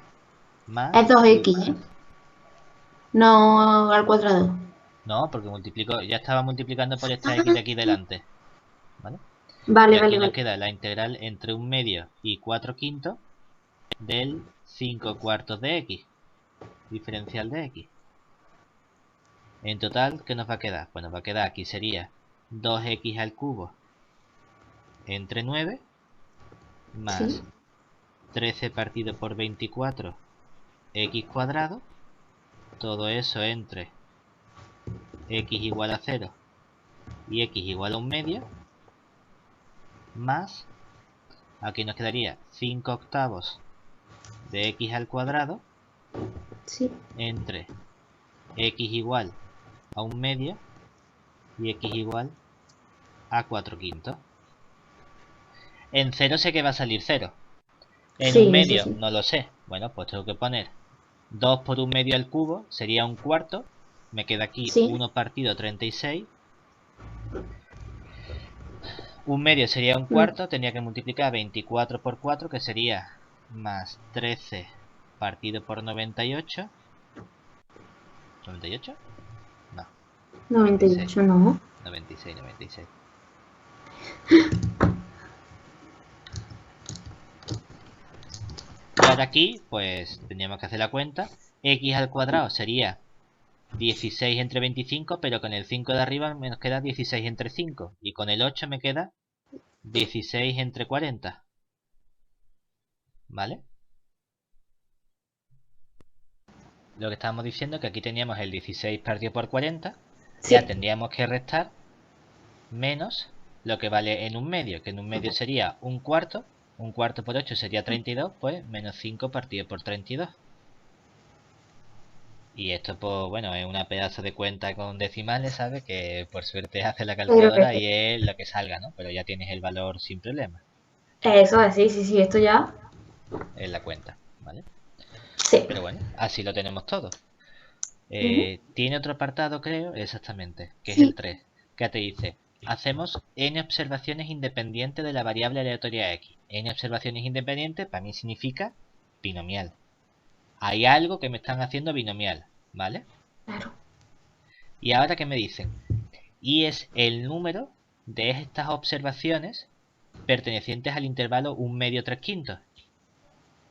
más... Es 2x, ¿eh? No al cuadrado. No, porque ya estaba multiplicando por esta x de aquí delante, ¿vale? Y Vale, aquí vale, nos vale. queda la integral entre 1 medio y 4 quintos del 5 cuartos de x, diferencial de x. En total, ¿qué nos va a quedar? Pues nos va a quedar aquí sería 2x al cubo entre 9 más Sí. 13 partido por 24 x cuadrado, todo eso entre x igual a 0 y x igual a 1 medio, más, aquí nos quedaría 5 octavos de x al cuadrado Sí. entre x igual a 1 medio y x igual a 4 quintos. En 0 sé que va a salir 0. En 1 Sí, eso medio sí. no lo sé. Bueno, pues tengo que poner 2 por 1 medio al cubo, sería un cuarto. Me queda aquí Sí. 1 partido 36. Un medio sería un Mm. cuarto, tenía que multiplicar 24 por 4, que sería más 13 partido por 98. ¿98? No, 96. 98 no. 96, 96. Y ahora aquí, pues, teníamos que hacer la cuenta. X al cuadrado sería 16 entre 25, pero con el 5 de arriba me nos queda 16 entre 5. Y con el 8 me queda 16 entre 40. ¿Vale? Lo que estábamos diciendo es que aquí teníamos el 16 partido por 40. Ya Sí. tendríamos que restar menos lo que vale en un medio, que en un medio sería un cuarto. Un cuarto por 8 sería 32, pues menos 5 partido por 32. Y esto, pues bueno, es una pedazo de cuenta con decimales, ¿sabes? Que por suerte hace la Pero calculadora y es lo que salga, ¿no? Pero ya tienes el valor sin problema eso es, sí, sí, sí, esto ya. en la cuenta, ¿vale? Sí. Pero bueno, así lo tenemos todo. Ujú. Tiene otro apartado, creo, exactamente, que es el Sí. 3, que te dice, hacemos n observaciones independientes de la variable aleatoria x. N observaciones independientes para mí significa binomial. Hay algo que me están haciendo binomial, ¿vale? Claro. Y ahora que me dicen, y es el número de estas observaciones pertenecientes al intervalo 1 medio 3 quintos,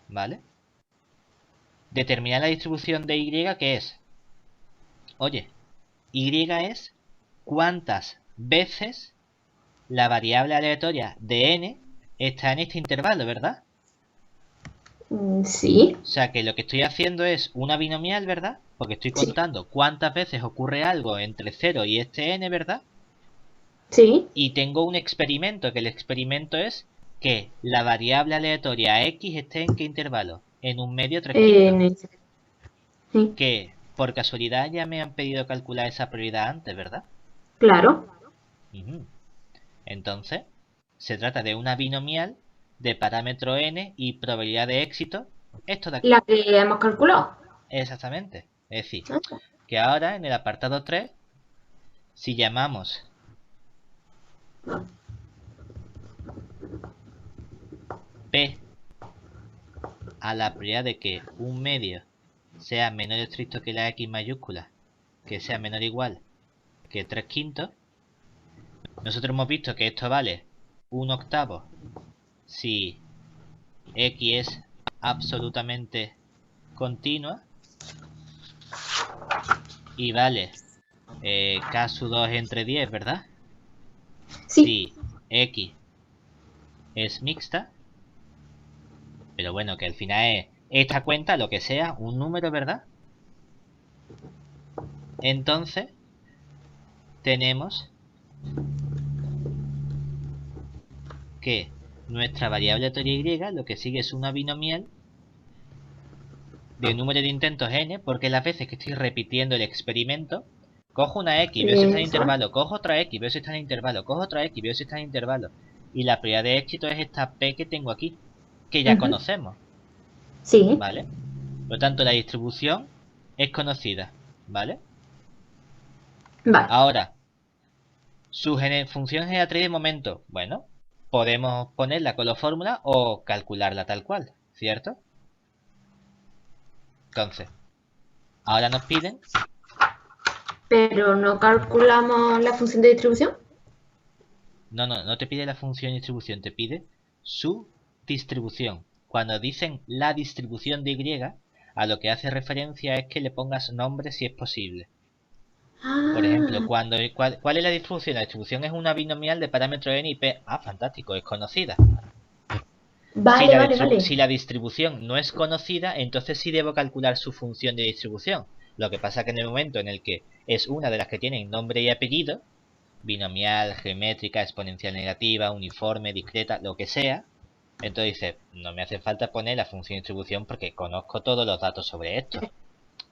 ¿vale? Determinar la distribución de y, que es, oye, y es cuántas veces la variable aleatoria de n está en este intervalo, ¿verdad? Sí. O sea que lo que estoy haciendo es una binomial, ¿verdad? Porque estoy Sí. contando cuántas veces ocurre algo entre 0 y este n, ¿verdad? Sí. Y tengo un experimento, que el experimento es que la variable aleatoria x esté en qué intervalo, en 1 medio 3 quintos. En ese- Sí. Que por casualidad ya me han pedido calcular esa probabilidad antes, ¿verdad? Claro. Ujú. Entonces, se trata de una binomial de parámetro n y probabilidad de éxito, esto de aquí. La que hemos calculado. Exactamente. Es decir, Ah, que ahora en el apartado 3, si llamamos P a la probabilidad de que un medio sea menor o estricto que la x mayúscula, que sea menor o igual que 3 quintos, nosotros hemos visto que esto vale un octavo si x es absolutamente continua y vale k sub 2 entre 10, ¿verdad? sí. Si x es mixta, pero bueno, que al final es esta cuenta, lo que sea, un número, ¿verdad? Entonces, tenemos que nuestra variable aleatoria y lo que sigue es una binomial de número de intentos n, porque las veces que estoy repitiendo el experimento, Cojo una X, veo si está en Eso. intervalo. Cojo otra X, veo si está en intervalo. Cojo otra X, veo si está en intervalo. Y la probabilidad de éxito es esta P que tengo aquí, que ya conocemos, Sí. ¿vale? Por lo tanto, la distribución es conocida, ¿vale? Vale. Ahora, su función generatriz de momento, bueno, podemos ponerla con la fórmula o calcularla tal cual, ¿cierto? Entonces, ahora nos piden... Pero no calculamos la función de distribución. No te pide la función de distribución, te pide su distribución. Cuando dicen la distribución de Y, a lo que hace referencia es que le pongas nombre si es posible. Por ejemplo, Ah, ¿cuál es la distribución? La distribución es una binomial de parámetro n y p. Ah, fantástico, es conocida. vale, vale, vale. Si la distribución no es conocida, entonces sí debo calcular su función de distribución. Lo que pasa que en el momento en el que es una de las que tienen nombre y apellido, binomial, geométrica, exponencial negativa, uniforme, discreta, lo que sea, entonces dice, no me hace falta poner la función de distribución porque conozco todos los datos sobre esto,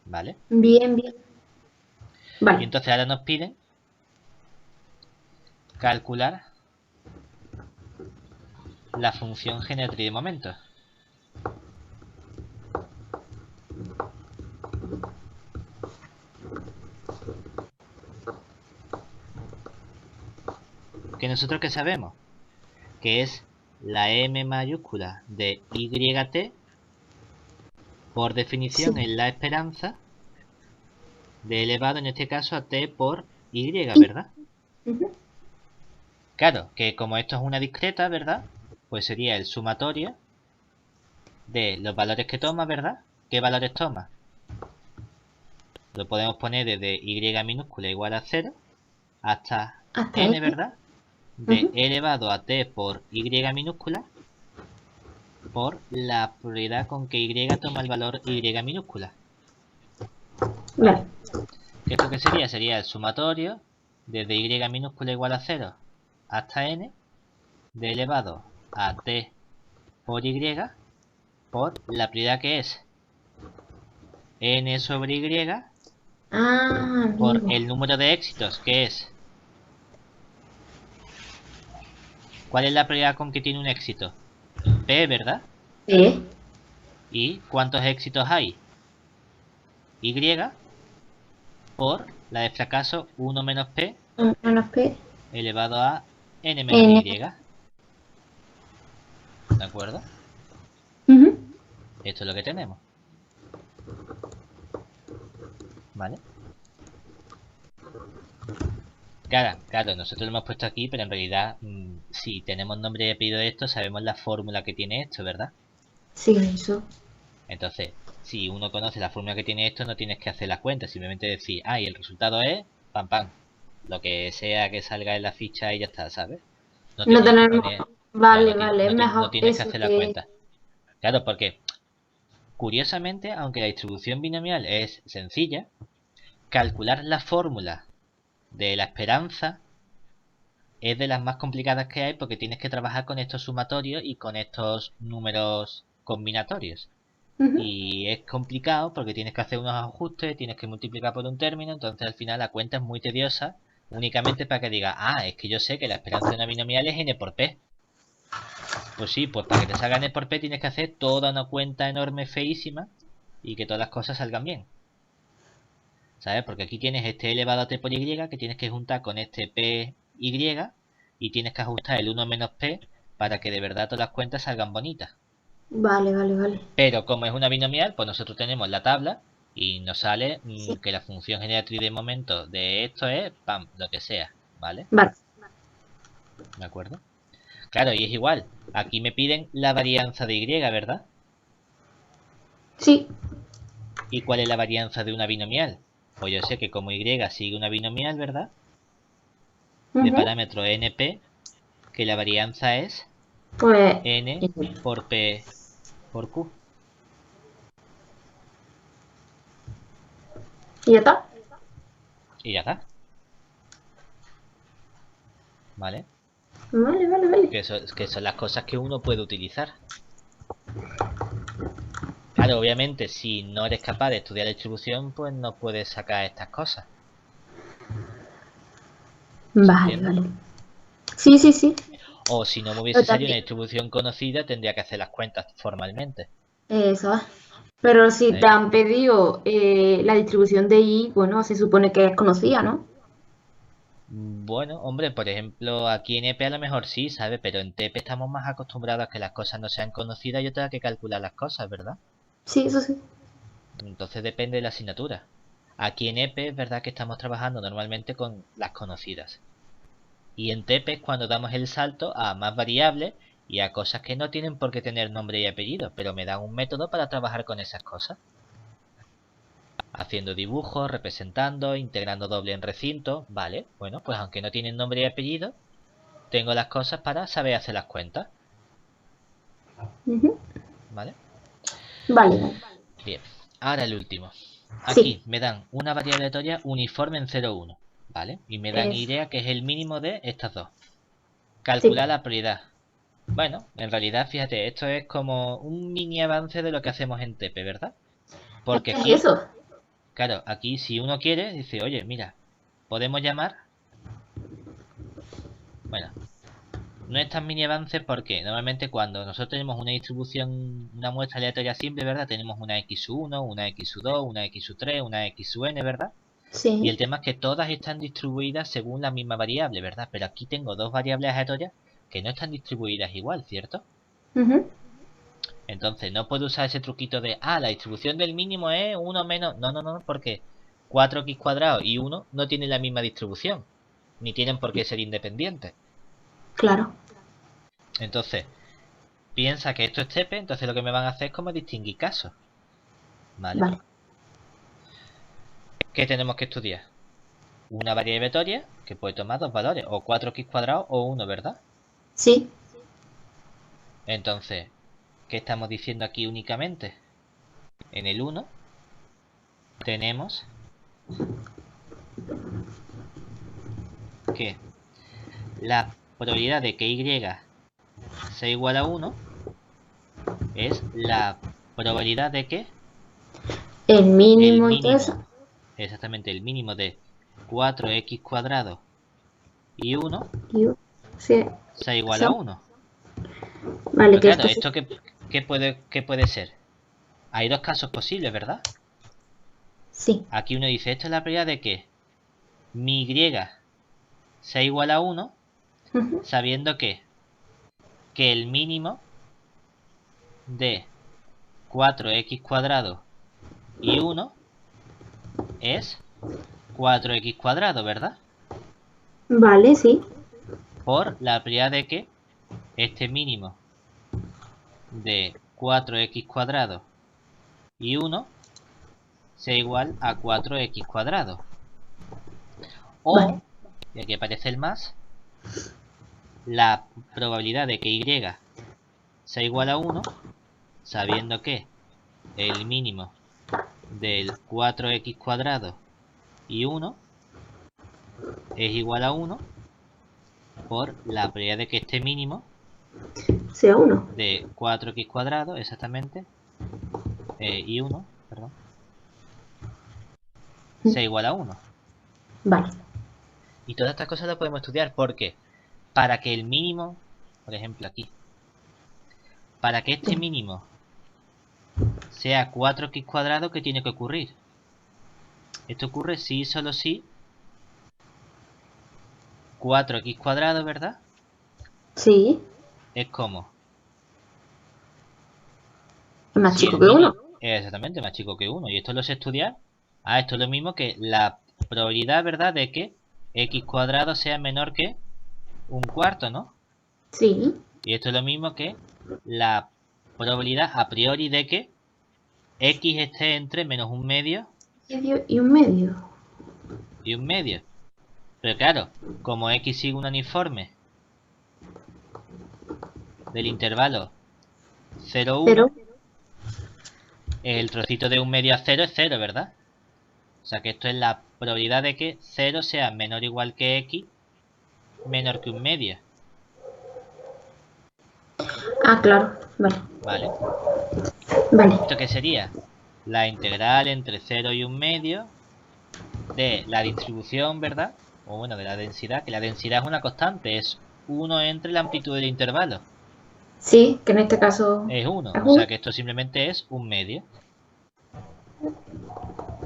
¿vale? Bien, bien. Y Vale. entonces ahora nos piden calcular la función generatriz de momentos. Que nosotros que sabemos que es la m mayúscula de yt, por definición Sí. es la esperanza de elevado en este caso a t por y, Y- ¿verdad? Ujú. Claro, que como esto es una discreta, ¿verdad? Pues sería el sumatorio de los valores que toma, ¿verdad? ¿Qué valores toma? Lo podemos poner desde y minúscula igual a 0 hasta Hasta n, N. ¿verdad? De Ujú. elevado a t por y minúscula por la probabilidad con que y toma el valor y minúscula. ¿Vale? Vale. ¿Esto qué sería? Sería el sumatorio desde y minúscula igual a 0 hasta n de elevado a t por y por la probabilidad que es n sobre y Ah, por amigo. el número de éxitos que es... ¿Cuál es la probabilidad con que tiene un éxito? P, ¿verdad? P. ¿Y cuántos éxitos hay? Y por la de fracaso 1 menos P Menos P. elevado a n menos N. Y. ¿De acuerdo? Ujú. Esto es lo que tenemos. ¿Vale? Claro, nosotros lo hemos puesto aquí, pero en realidad, si tenemos nombre y apellido de esto, sabemos la fórmula que tiene esto, ¿verdad? Sí, eso. Entonces, si uno conoce la fórmula que tiene esto, no tienes que hacer la cuenta, simplemente decir, y el resultado es, pam, pam, lo que sea que salga en la ficha y ya está, ¿sabes? No No tienes que tenemos. poner, Vale, vale. Es no mejor tienes que eso hacer la que. cuenta. Claro, porque, curiosamente, aunque la distribución binomial es sencilla, calcular la fórmula de la esperanza es de las más complicadas que hay porque tienes que trabajar con estos sumatorios y con estos números combinatorios. Ujú. Y es complicado porque tienes que hacer unos ajustes, tienes que multiplicar por un término, entonces al final la cuenta es muy tediosa únicamente para que diga, es que yo sé que la esperanza de una binomial es n por p. Pues sí, pues para que te salga n por p tienes que hacer toda una cuenta enorme feísima y que todas las cosas salgan bien. ¿Sabes? Porque aquí tienes este elevado a t por y que tienes que juntar con este p y tienes que ajustar el 1 menos p para que de verdad todas las cuentas salgan bonitas. Vale, vale, vale. Pero como es una binomial, pues nosotros tenemos la tabla y nos sale Sí. que la función generatriz de momento de esto es, pam, lo que sea, ¿vale? Vale. ¿De acuerdo? Claro, y es igual. Aquí me piden la varianza de y, ¿verdad? Sí. ¿Y cuál es la varianza de una binomial? Pues yo sé que como y sigue una binomial, ¿verdad? De Ujú. parámetro np, que la varianza es Pues. n por p por q. ¿Y ya está? Y ya está, ¿vale? Vale, vale, vale. Que son las cosas que uno puede utilizar. Claro, obviamente, si no eres capaz de estudiar distribución, pues no puedes sacar estas cosas. ¿Se Vale, entiende? vale. Sí, sí, sí. O si no me hubiese Pero salido una también, distribución conocida, tendría que hacer las cuentas formalmente. eso es. Pero si te ¿Eh? han pedido la distribución de I, bueno, se supone que es conocida, ¿no? Bueno, hombre, por ejemplo, aquí en EP a lo mejor sí, ¿sabes? Pero en TP estamos más acostumbrados a que las cosas no sean conocidas y yo tenga que calcular las cosas, ¿verdad? Sí, eso sí. Entonces depende de la asignatura. Aquí en EP es verdad que estamos trabajando normalmente con las conocidas. Y en TP es cuando damos el salto a más variables y a cosas que no tienen por qué tener nombre y apellido, pero me dan un método para trabajar con esas cosas. Haciendo dibujos, representando, integrando doble en recinto, vale, bueno, pues aunque no tienen nombre y apellido, tengo las cosas para saber hacer las cuentas, Ujú. ¿vale? Vale, vale. Bien, ahora el último. Sí, Aquí me dan una variable aleatoria uniforme en 0,1, ¿vale? Y me dan Y, es, que es el mínimo de estas dos. sí. Calcular la prioridad. Bueno, en realidad, fíjate, esto es como un mini avance de lo que hacemos en TP, ¿verdad? Es Porque que es aquí, eso. claro, aquí si uno quiere, dice, oye, mira, podemos llamar, bueno, no es tan mini avance porque normalmente cuando nosotros tenemos una distribución, una muestra aleatoria simple, ¿verdad? Tenemos una x1, una x2, una x3, una xn, ¿verdad? Y el Sí. tema es que todas están distribuidas según la misma variable, ¿verdad? Pero aquí tengo dos variables aleatorias que no están distribuidas igual, ¿cierto? Ujú. Entonces no puedo usar ese truquito de, la distribución del mínimo es 1 menos... No, no, no, porque 4x cuadrado y 1 no tienen la misma distribución, ni tienen por qué ser independientes. Claro. Entonces, piensa que esto es TP, entonces lo que me van a hacer es como distinguir casos, ¿vale? Vale. ¿Qué tenemos que estudiar? Una variable vectoria que puede tomar dos valores, o 4x cuadrado o 1, ¿verdad? Sí. Entonces, ¿qué estamos diciendo aquí únicamente? En el 1 tenemos que la probabilidad de que y sea igual a 1 es la probabilidad de que El el mínimo y todo eso. mínimo, exactamente el mínimo de 4x cuadrado y 1 Y- Sí. sea igual a Eso. 1. Vale, Pero que claro, esto sí. ¿esto qué puede ser? Hay dos casos posibles, ¿verdad? Sí. Aquí uno dice, esto es la probabilidad de que mi y sea igual a 1, Ujú. sabiendo que el mínimo de 4x cuadrado y 1 es 4x cuadrado, ¿verdad? Vale, sí. Por la probabilidad de que este mínimo de 4x cuadrado y 1 sea igual a 4x cuadrado. Vale. O, y aquí aparece el más, la probabilidad de que y sea igual a 1, sabiendo que el mínimo del 4x cuadrado y 1 es igual a 1 por la probabilidad de que este mínimo Sea uno. de 4x cuadrado, exactamente, y 1, perdón, sea igual a 1. Vale. Y todas estas cosas las podemos estudiar porque para que el mínimo, por ejemplo aquí, para que este mínimo sea 4x cuadrado, ¿qué tiene que ocurrir? Esto ocurre si y solo si 4x cuadrado, ¿verdad? Sí. Es como Es más si chico el que uno. mínimo es exactamente más chico que 1. Y esto lo sé estudiar. Esto es lo mismo que la probabilidad, ¿verdad? De que x cuadrado sea menor que un cuarto, ¿no? Sí. Y esto es lo mismo que la probabilidad a priori de que x esté entre menos un medio Medio y un medio. y un medio. Pero claro, como x sigue un uniforme del intervalo 0, Pero. 1, el trocito de un medio a 0 es 0, ¿verdad? O sea que esto es la probabilidad de que 0 sea menor o igual que x menor que un medio. Ah, claro. Vale. ¿Vale? Vale. ¿Esto qué sería? La integral entre 0 y un medio de la distribución, ¿verdad? o bueno, de la densidad, que la densidad es una constante, es 1 entre la amplitud del intervalo. Sí, que en este caso Es 1, es o 1. sea que esto simplemente es un medio.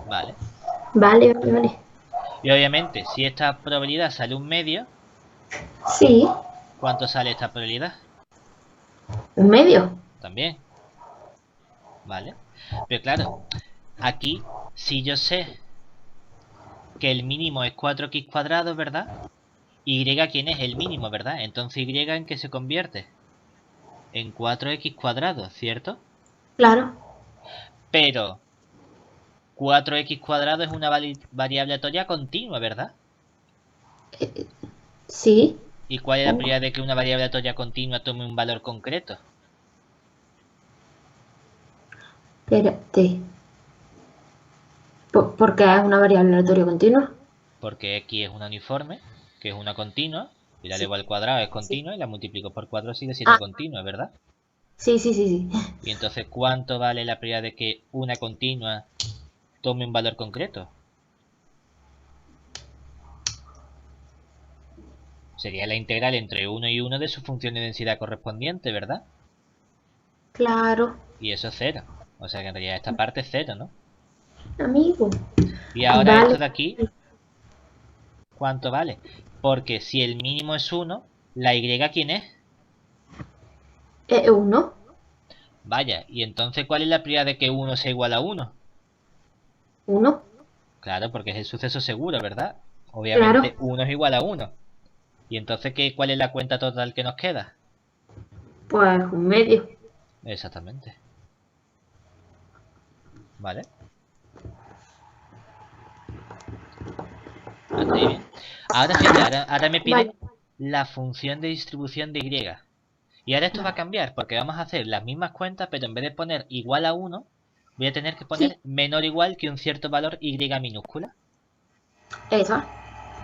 Vale. Vale, vale, vale. Y obviamente, si esta probabilidad sale un medio, Sí, ¿cuánto sale esta probabilidad? un medio. También. Vale. Pero claro, aquí, si yo sé que el mínimo es 4x cuadrado, ¿verdad? Y quién es el mínimo, ¿verdad? Entonces y en qué se convierte. En 4x cuadrado, ¿cierto? Claro. Pero 4x cuadrado es una variable aleatoria continua, ¿verdad? Sí. ¿Y cuál es la probabilidad de que una variable aleatoria continua tome un valor concreto? Espérate. ¿Por qué es una variable aleatoria continua? Porque x es una uniforme, que es una continua, y la Sí. elevo al cuadrado es Sí. continua, y la multiplico por 4 sigue siendo Ah, continua, ¿verdad? sí, sí, sí, sí. Y entonces, ¿cuánto vale la probabilidad de que una continua tome un valor concreto? Sería la integral entre 1 y 1 de su función de densidad correspondiente, ¿verdad? Claro. Y eso es 0. O sea que en realidad esta parte es 0, ¿no? Amigo. Y ahora esto Vale. de aquí, ¿cuánto vale? Porque si el mínimo es 1, ¿la y quién es? Uno. Vaya, y entonces ¿cuál es la probabilidad de que 1 sea igual a 1? Uno. Claro, porque es el suceso seguro, ¿verdad? Obviamente Claro. 1 es igual a 1. ¿Y entonces cuál es la cuenta total que nos queda? Pues un medio. Exactamente. ¿Vale? Hasta ahí bien. Ahora fíjate, ahora me Vale. pide la función de distribución de Y. Y ahora esto va a Vale. cambiar, porque vamos a hacer las mismas cuentas, pero en vez de poner igual a 1, voy a tener que Sí. poner menor o igual que un cierto valor Y minúscula. Esa.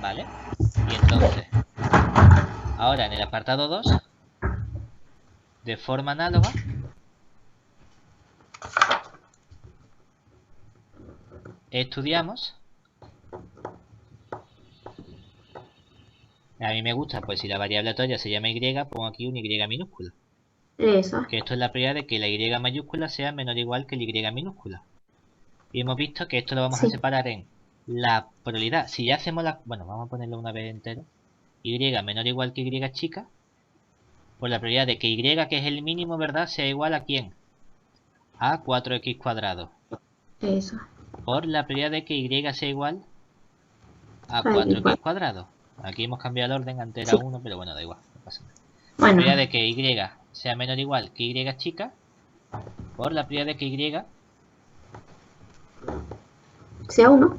¿Vale? Y entonces, ahora en el apartado 2, de forma análoga, estudiamos. A mí me gusta, pues si la variable aleatoria se llama Y, pongo aquí un Y minúscula. Esa. Que esto es la probabilidad de que la Y mayúscula sea menor o igual que el Y minúscula. Y hemos visto que esto lo vamos a Sí. separar en la probabilidad. Si ya hacemos la... Bueno, vamos a ponerlo una vez entero. Y menor o igual que Y chica. Por la probabilidad de que Y, que es el mínimo, ¿verdad? Sea igual a ¿quién? A 4x cuadrado. Esa. Por la probabilidad de que Y sea igual a Ahí 4x igual. cuadrado. Aquí hemos cambiado el orden, antes era Sí. 1, pero bueno, da igual, no pasa nada. La Bueno. probabilidad de que Y sea menor o igual que Y chica. Por la probabilidad de que Y Sea uno.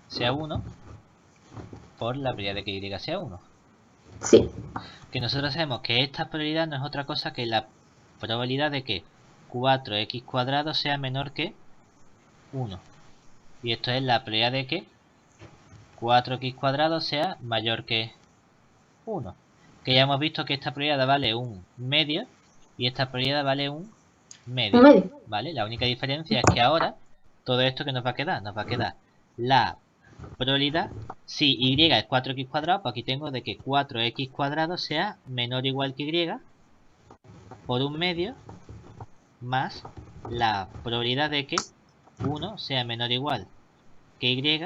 sea 1. Por la probabilidad de que Y sea 1. Sí. Que nosotros sabemos que esta probabilidad no es otra cosa que la probabilidad de que 4x cuadrado sea menor que 1. Y esto es la probabilidad de que 4x cuadrado sea mayor que 1. Que ya hemos visto que esta probabilidad vale un medio y esta probabilidad vale un Un medio. medio. ¿Vale? La única diferencia es que ahora todo esto que nos va a quedar, nos va a quedar la probabilidad. Si y es 4x cuadrado, pues aquí tengo de que 4x cuadrado sea menor o igual que y por un medio más la probabilidad de que 1 sea menor o igual que y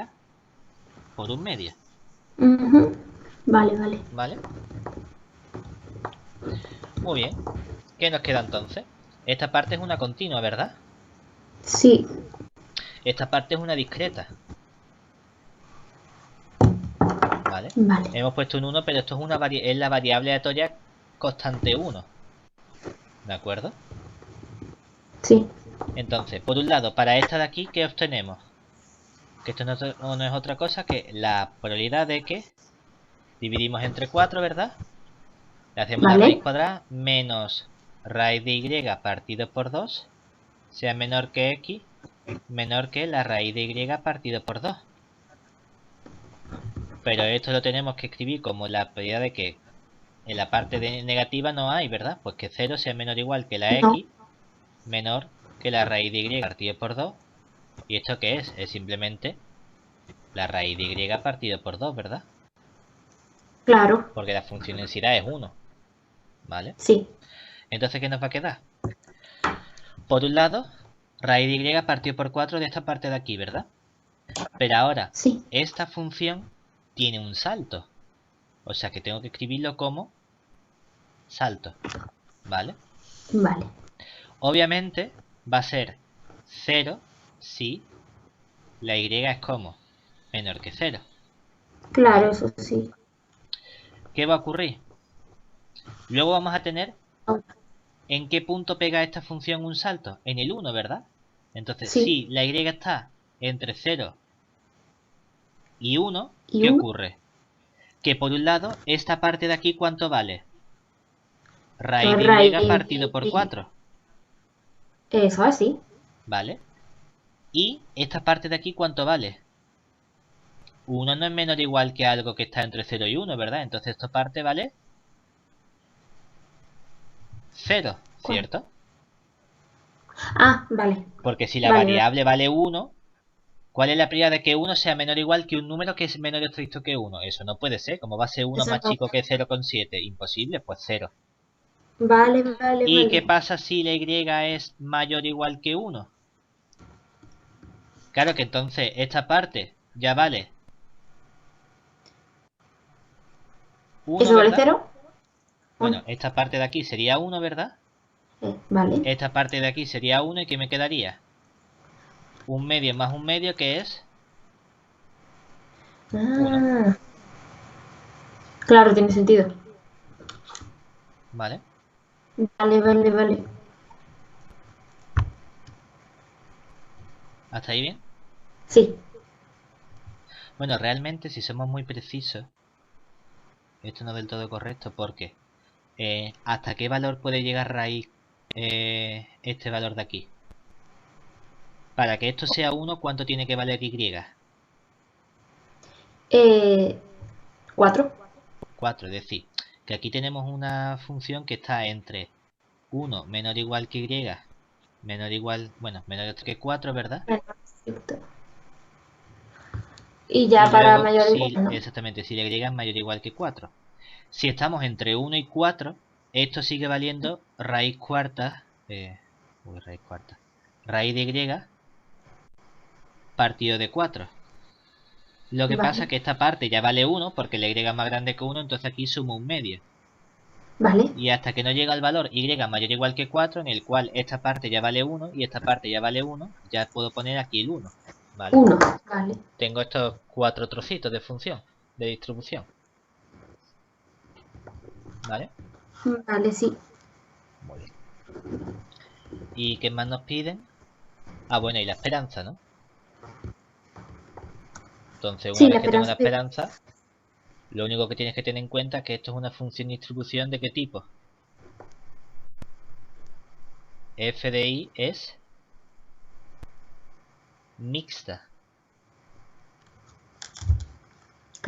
por un medio. Ujú. Vale, vale. ¿Vale? Muy bien. ¿Qué nos queda entonces? Esta parte es una continua, ¿verdad? Sí. Esta parte es una discreta. ¿Vale? Vale. Hemos puesto un 1, pero esto es la variable aleatoria constante 1. ¿De acuerdo? Sí. Entonces, por un lado, para esta de aquí, ¿qué obtenemos? Que esto no es otra cosa que la probabilidad de que dividimos entre 4, ¿verdad? Le hacemos la raíz Vale. cuadrada menos raíz de y partido por 2 sea menor que x menor que la raíz de y partido por 2. Pero esto lo tenemos que escribir como la probabilidad de que en la parte de negativa no hay, ¿verdad? Pues que 0 sea menor o igual que la No. x menor que la raíz de y partido por 2. ¿Y esto qué es? Es simplemente la raíz de y partido por 2, ¿verdad? Claro, porque la función en sí es 1, ¿vale? sí, Entonces, ¿qué nos va a quedar? Por un lado, raíz de y partido por 4 de esta parte de aquí, ¿verdad? Pero ahora, sí, esta función tiene un salto. O sea que tengo que escribirlo como salto, ¿vale? vale. Obviamente va a ser 0 si la y es como menor que 0, Claro, ¿vale? eso sí. ¿Qué va a ocurrir? Luego vamos a tener en qué punto pega esta función un salto. En el 1, ¿verdad? Entonces, Sí, si la y está entre 0 y 1, y ¿qué uno, ocurre? Que por un lado, esta parte de aquí, ¿cuánto vale? Raíz pues de raíz y partido por de... 4, Eso así. ¿vale? Y esta parte de aquí, ¿cuánto vale? 1 no es menor o igual que algo que está entre 0 y 1, ¿verdad? Entonces esta parte vale 0, ¿Cuál? ¿cierto? Ah, vale. Porque si la Vale, vale. variable vale 1, ¿cuál es la probabilidad de que 1 sea menor o igual que un número que es menor o estricto que 1? Eso no puede ser. ¿Cómo va a ser 1 Eso más no. chico que 0,7? Imposible, pues 0. Vale, vale, ¿Y qué vale. pasa si la y es mayor o igual que 1? Claro que entonces esta parte ya vale 1, ¿Eso vale ¿verdad? cero? Bueno, Uno. esta parte de aquí sería 1, ¿verdad? Vale. Esta parte de aquí sería 1 y ¿qué me quedaría? Un medio más un medio que es 1, Ah, claro, tiene sentido. ¿vale? Vale, vale, vale. ¿Hasta ahí bien? Sí. Bueno, realmente si somos muy precisos, esto no es del todo correcto porque ¿hasta qué valor puede llegar raíz este valor de aquí? Para que esto sea 1, ¿cuánto tiene que valer y? Eh, cuatro. 4, es decir, que aquí tenemos una función que está entre 1 menor o igual que y, menor o igual, bueno, menor que 4, ¿verdad? Perfecto. Y Y ya para luego, mayor igual, si ¿no? exactamente, si la y es mayor o igual que 4. Si estamos entre 1 y 4, esto sigue valiendo raíz cuarta, raíz cuarta, raíz de y partido de 4. Lo que pasa Vale, es que esta parte ya vale 1 porque la y es más grande que 1, entonces aquí sumo un medio. vale. Y hasta que no llega el valor y mayor o igual que 4, en el cual esta parte ya vale 1 y esta parte ya vale 1, ya puedo poner aquí el 1. ¿Vale? Uno. Vale. Tengo estos 4 trocitos de función, de distribución. ¿Vale? Vale, sí. Muy bien. ¿Y qué más nos piden? Ah, bueno, y la esperanza, ¿no? Entonces, una Sí, la vez que tengo la esperanza. esperanza, lo único que tienes que tener en cuenta es que esto es una función de distribución de qué tipo. F de I es mixta,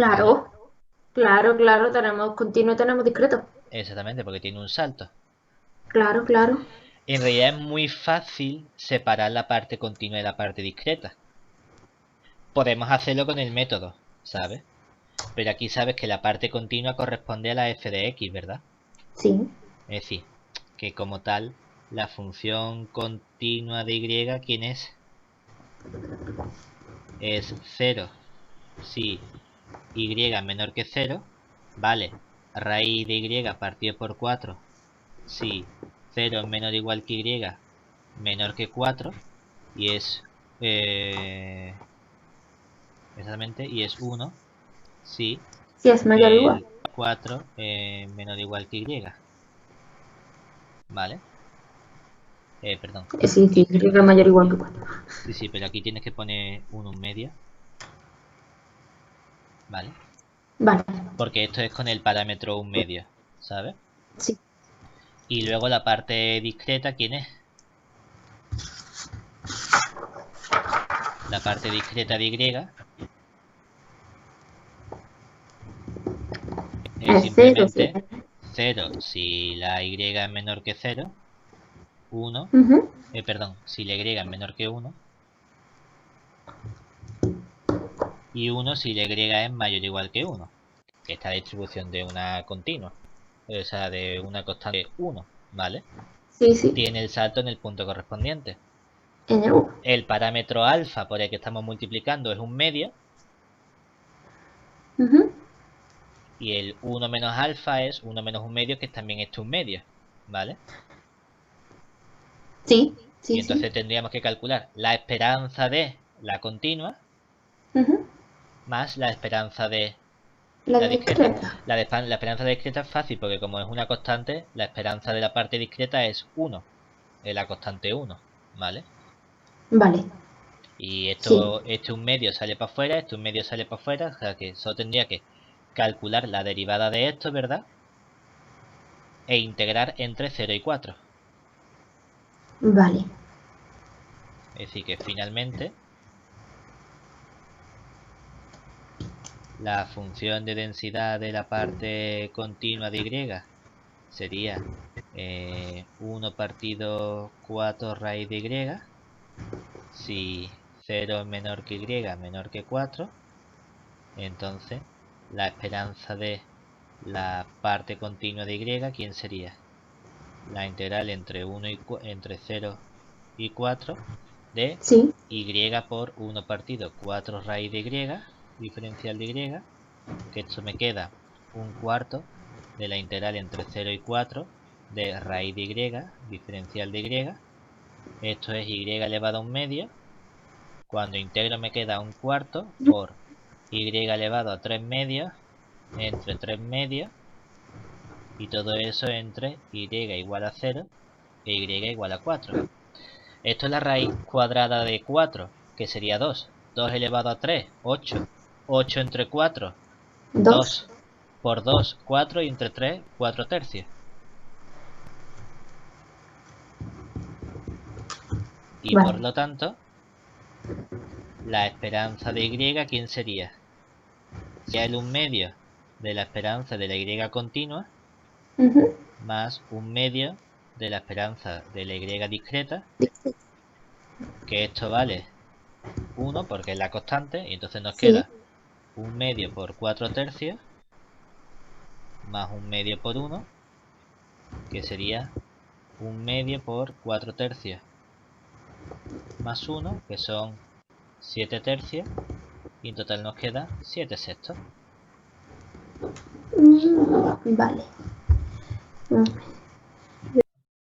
¿vale? Claro, claro, claro. Tenemos continuo, tenemos discreto. Exactamente, porque tiene un salto. Claro, claro. En realidad es muy fácil separar la parte continua de la parte discreta. Podemos hacerlo con el método, ¿sabes? Pero aquí sabes que la parte continua corresponde a la f de x, ¿verdad? Sí. Es decir, que como tal, la función continua de y, ¿quién es? Es 0 si y es menor que 0, vale, raíz de y partido por 4 si 0 es menor o igual que y menor que 4 y es exactamente, y es 1 si Sí, es mayor o igual. el 4 menor o igual que y, ¿vale? Perdón. Sí, sí, sí, que es mayor o igual que cuatro. Sí, sí, pero aquí tienes que poner 1 en medio, ¿vale? Vale. Porque esto es con el parámetro 1 medio, ¿sabes? Sí. Y luego la parte discreta, ¿quién es? La parte discreta de y es Es cero, sí. simplemente 0 si la y es menor que 0, 1, Ujú. perdón, si la y es menor que 1, y 1 si la y es mayor o igual que 1. que esta distribución de una continua, o sea, de una constante 1, ¿vale? Sí, sí. Tiene el salto en el punto correspondiente. En el 1. El parámetro alfa por el que estamos multiplicando es un medio, y el 1 menos alfa es 1 menos un medio, que también es un medio, ¿vale? Sí, Y sí, entonces sí. tendríamos que calcular la esperanza de la continua más la esperanza de La la discreta. discreta. La esperanza de discreta es fácil porque como es una constante, la esperanza de la parte discreta es 1, es la constante 1, ¿vale? Vale. Y Sí. este un medio sale para afuera, este un medio sale para afuera, o sea que solo tendría que calcular la derivada de esto, ¿verdad? E integrar entre 0 y 4. Vale. Es decir, que finalmente la función de densidad de la parte continua de y sería 1 partido 4 raíz de y. Si 0 es menor que y, menor que 4, entonces la esperanza de la parte continua de y, ¿quién sería? La integral entre 0 y 4 de Sí. y por 1 partido 4 raíz de y, diferencial de y, que esto me queda un cuarto de la integral entre 0 y 4 de raíz de y, diferencial de y. Esto es y elevado a un medio. Cuando integro me queda un cuarto por y elevado a 3 medios entre 3 medios, y todo eso entre y igual a 0 e y igual a 4. Esto es la raíz cuadrada de 4, que sería 2. 2 elevado a 3, 8. 8 entre 4, 2. 2 por 2, 4, y entre 3, 4 tercios. Y por Vale. lo tanto, la esperanza de y, ¿quién sería? Sería el 1 medio de la esperanza de la y continua más 1 medio de la esperanza de la y discreta, que esto vale 1 porque es la constante, y entonces nos Sí. queda 1 medio por 4 tercios más 1 medio por 1, que sería 1 medio por 4 tercios más 1, que son 7 tercios, y en total nos queda 7 sextos. Vale.